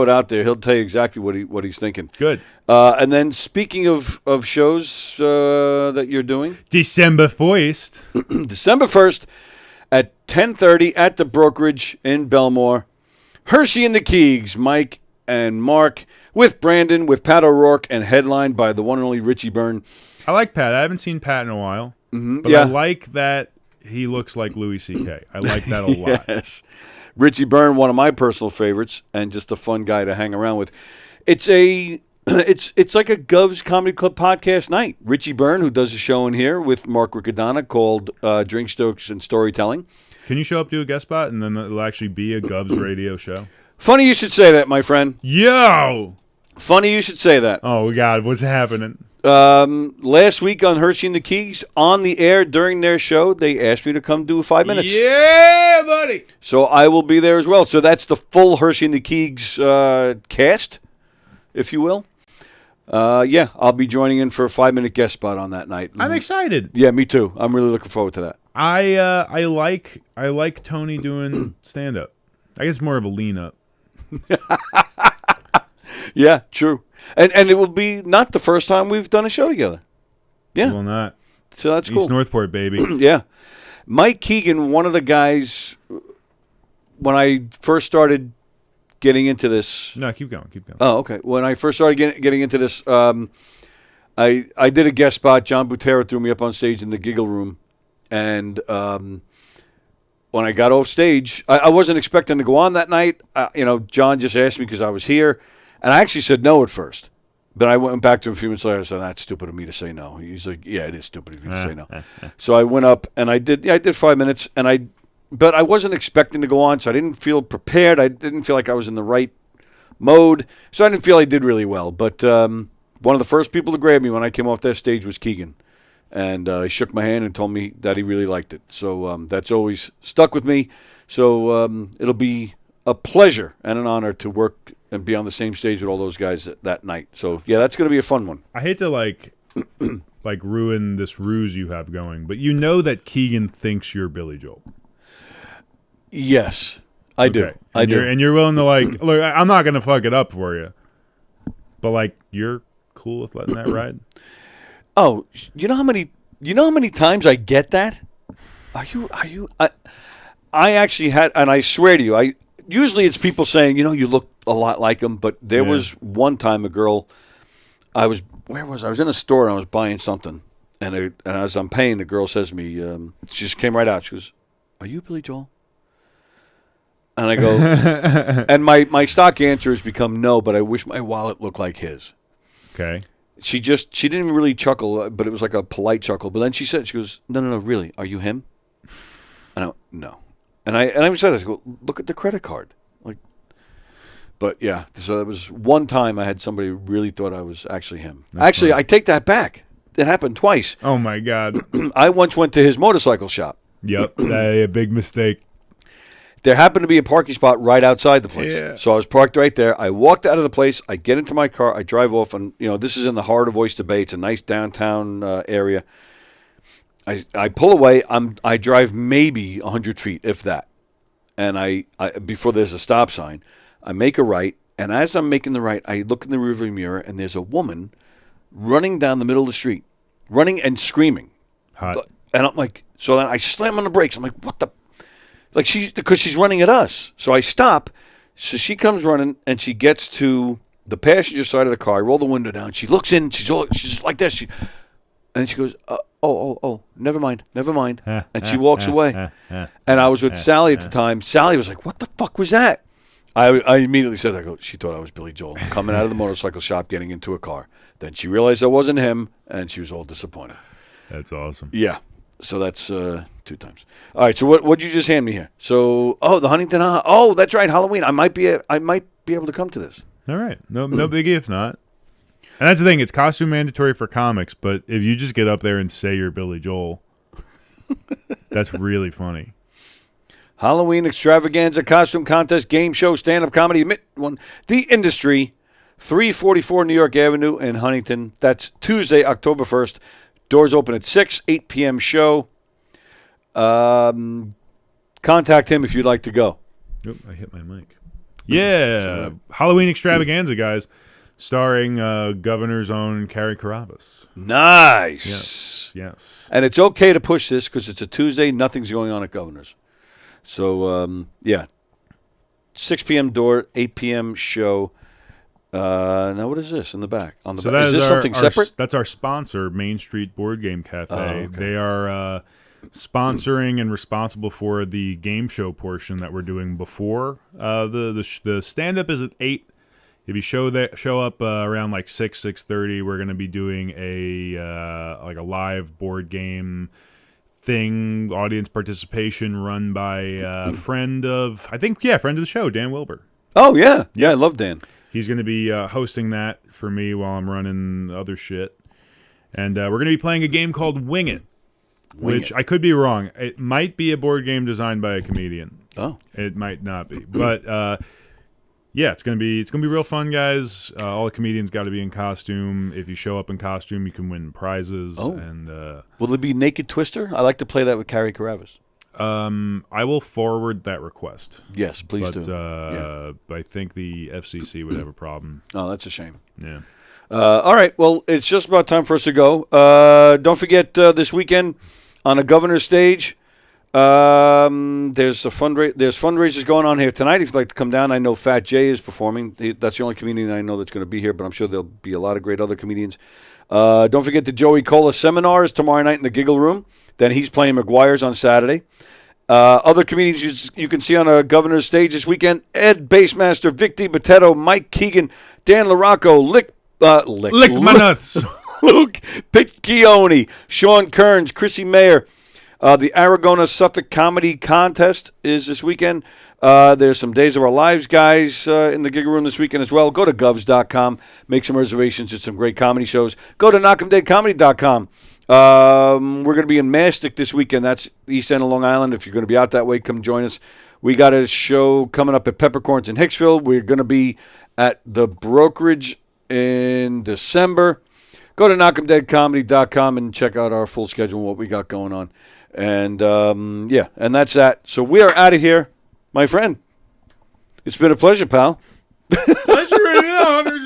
it out there. He'll tell you exactly what he's thinking. Good. And then speaking of shows that you're doing, December 1st. December 1st at 10:30 at the Brokerage in Belmore, Hershey and the Keegs, Mike and Mark with Brandon, with Pat O'Rourke, and headlined by the one and only Richie Byrne. I like Pat. I haven't seen Pat in a while. But yeah. I like that he looks like Louis C.K. I like that a lot. Yes. Richie Byrne, one of my personal favorites, and just a fun guy to hang around with. It's like a Gov's Comedy Club podcast night. Richie Byrne, who does a show in here with Mark Riccadonna called Drink Stokes and Storytelling. Can you show up to a guest spot and then it'll actually be a Gov's radio show? Funny you should say that, my friend. Yo! Funny you should say that. Oh, God. What's happening? Last week on Hershey and the Keys, on the air during their show, they asked me to come do 5 minutes. Yeah, buddy! So I will be there as well. So that's the full Hershey and the Keys cast, if you will. Yeah, I'll be joining in for a 5-minute guest spot on that night. I'm excited. Yeah, me too. I'm really looking forward to that. I like Tony doing stand-up. I guess more of a lean-up. Yeah, true. And it will be not the first time we've done a show together. Yeah. Well, not. So that's cool. East Northport, baby. Yeah. Mike Keegan, one of the guys, when I first started getting into this. No, keep going. Oh, okay. When I first started getting into this, I did a guest spot. John Butera threw me up on stage in the Giggle Room. And when I got off stage, I wasn't expecting to go on that night. John just asked me because I was here. And I actually said no at first. But I went back to him a few minutes later and said, that's stupid of me to say no. He's like, yeah, it is stupid of you to say no. So I went up and I did 5 minutes. But I wasn't expecting to go on, so I didn't feel prepared. I didn't feel like I was in the right mode. So I didn't feel I did really well. But one of the first people to grab me when I came off that stage was Keegan. And he shook my hand and told me that he really liked it. So that's always stuck with me. So it'll be a pleasure and an honor to work and be on the same stage with all those guys that night. So, yeah, that's going to be a fun one. I hate to, like ruin this ruse you have going, but you know that Keegan thinks you're Billy Joel. Yes, I do. I do. And you're willing to, look, I'm not going to fuck it up for you. But, you're cool with letting that ride? Oh, you know how many times I get that? I actually had, and I swear to you, usually it's people saying, you look a lot like him, but there was one time a girl, I was in a store and I was buying something, and as I'm paying, the girl says to me, she just came right out, she goes, "Are you Billy Joel?" And I go, and my stock answer has become no, but I wish my wallet looked like his. Okay. She didn't really chuckle, but it was like a polite chuckle. But then she goes, no, really, are you him? And I went, no. And I said, I go, look at the credit card. But yeah, so it was one time I had somebody who really thought I was actually him. That's funny. I take that back. It happened twice. Oh my God. I once went to his motorcycle shop. Yep, a big mistake. There happened to be a parking spot right outside the place. Yeah. So I was parked right there. I walked out of the place. I get into my car. I drive off. And, this is in the heart of Oyster Bay. It's a nice downtown area. I pull away. I drive maybe 100 feet, if that. And I before there's a stop sign, I make a right. And as I'm making the right, I look in the rearview mirror, and there's a woman running down the middle of the street, running and screaming. Hot. And I'm like, so then I slam on the brakes. I'm like, what the? Because she's running at us. So I stop. So she comes running, and she gets to the passenger side of the car. I roll the window down. She looks in. She's like this. And she goes, oh, never mind. And she walks away. And I was with Sally at the time. Sally was like, what the fuck was that? I immediately said, she thought I was Billy Joel coming out of the motorcycle shop, getting into a car. Then she realized I wasn't him, and she was all disappointed. That's awesome. Yeah. So that's 2 times. All right. So what'd you just hand me here? So the Huntington. Oh, that's right. Halloween. I might be able to come to this. All right. No biggie if not. And that's the thing. It's costume mandatory for comics, but if you just get up there and say you're Billy Joel, that's really funny. Halloween extravaganza, costume contest, game show, stand-up comedy. The Industry, 344 New York Avenue in Huntington. That's Tuesday, October 1st. Doors open at 6, 8 p.m. show. Come contact him if you'd like to go. Oop, I hit my mic. Yeah, Halloween extravaganza, guys, starring Governor's own Carrie. Nice. Yes. And it's okay to push this because it's a Tuesday. Nothing's going on at Governor's. So, 6 p.m. door, 8 p.m. show. Now, what is this in the back? On the So back. Is this something separate? That's our sponsor, Main Street Board Game Cafe. Oh, okay. They are sponsoring and responsible for the game show portion that we're doing before. The stand-up is at 8. If you show up around like 6:30, we're going to be doing a live board game thing, audience participation run by friend of the show, Dan Wilbur. Oh, yeah. Yeah, I love Dan. He's going to be hosting that for me while I'm running other shit. And we're going to be playing a game called Wing It, which I could be wrong. It might be a board game designed by a comedian. Oh. It might not be. But it's going to be real fun, guys. All the comedians got to be in costume. If you show up in costume, you can win prizes. Oh. And will there be Naked Twister? I like to play that with Carrie Carruthers. I will forward that request. Yes, please do. But I think the FCC would have a problem. Oh, that's a shame. Yeah. All right. Well, it's just about time for us to go. Don't forget this weekend on a Governor's stage. There's fundraisers going on here tonight. If you'd like to come down, I know Fat Jay is performing. That's the only comedian I know that's going to be here, but I'm sure there'll be a lot of great other comedians. Don't forget the Joey Cola seminars tomorrow night in the Giggle Room. Then he's playing McGuire's on Saturday. Other comedians you can see on a Governor's stage this weekend: Ed Bassmaster, Vic DiBattista, Mike Keegan, Dan LaRocco, Lick my nuts. Luke Piccioni, Sean Kearns, Chrissy Mayer. The Aragona Suffolk Comedy Contest is this weekend. There's some Days of Our Lives guys in the Gig Room this weekend as well. Go to govs.com. Make some reservations. It's some great comedy shows. Go to knockemdeadcomedy.com. We're going to be in Mastic this weekend. That's East End of Long Island. If you're going to be out that way, come join us. We got a show coming up at Peppercorns in Hicksville. We're going to be at the Brokerage in December. Go to knockemdeadcomedy.com and check out our full schedule and what we got going on. And, and that's that. So we are out of here, my friend. It's been a pleasure, pal. Pleasure and honor,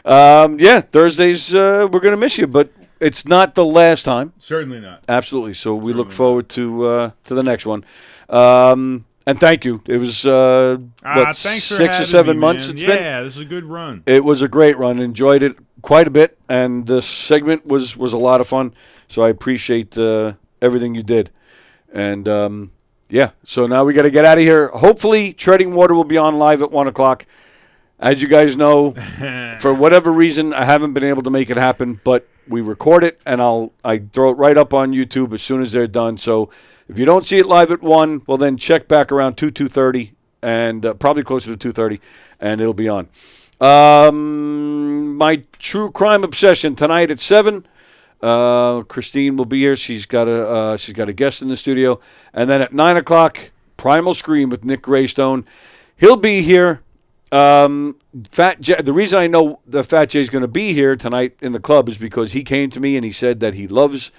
sir. Thursdays we're going to miss you, but it's not the last time. Certainly not. Absolutely. So we look forward to the next one. And thank you. It was, 6 or 7 months it's been? Yeah, this is a good run. It was a great run. Enjoyed it quite a bit, and this segment was a lot of fun. So I appreciate everything you did. And, so now we got to get out of here. Hopefully, Treading Water will be on live at 1 o'clock. As you guys know, for whatever reason, I haven't been able to make it happen, but we record it, and I throw it right up on YouTube as soon as they're done. So if you don't see it live at 1, well, then check back around 2:30, and probably closer to 2:30, and it'll be on. My True Crime Obsession tonight at 7. Christine will be here. She's got a guest in the studio, and then at 9 o'clock, Primal Scream with Nick Greystone. He'll be here. Fat Jay, the reason I know that Fat Jay's going to be here tonight in the club is because he came to me and he said that he loves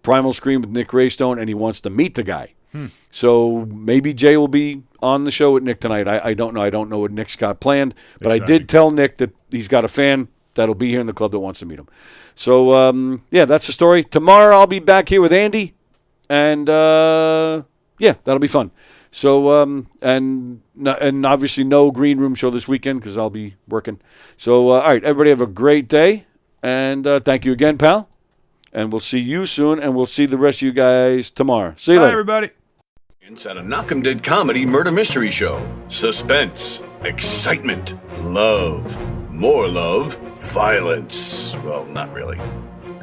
Primal Scream with Nick Greystone and he wants to meet the guy. So maybe Jay will be on the show with Nick tonight. I don't know. I don't know what Nick's got planned, but exciting. I did tell Nick that he's got a fan that'll be here in the club that wants to meet him. So, that's the story. Tomorrow I'll be back here with Andy, and, that'll be fun. So, and obviously no Green Room show this weekend because I'll be working. So, all right, everybody have a great day, and thank you again, pal. And we'll see you soon, and we'll see the rest of you guys tomorrow. See you later. Bye, everybody. At a Knockem Dead Comedy Murder Mystery Show. Suspense, excitement, love, more love, violence. Well, not really.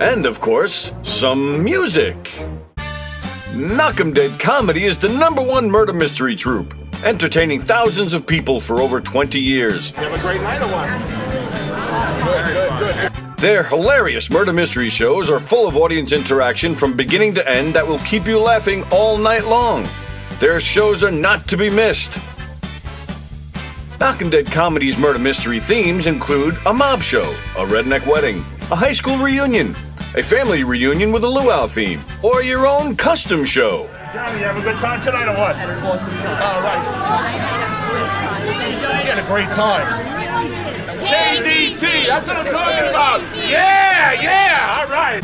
And, of course, some music. Knockem Dead Comedy is the #1 murder mystery troupe, entertaining thousands of people for over 20 years. You have a great night or what? Good. Their hilarious murder mystery shows are full of audience interaction from beginning to end that will keep you laughing all night long. Their shows are not to be missed. Knockem Dead Comedy's murder mystery themes include a mob show, a redneck wedding, a high school reunion, a family reunion with a luau theme, or your own custom show. Johnny, you have a good time tonight or what? Had an awesome time. All right. She had a great time. KDC, that's what I'm talking about. Yeah, all right.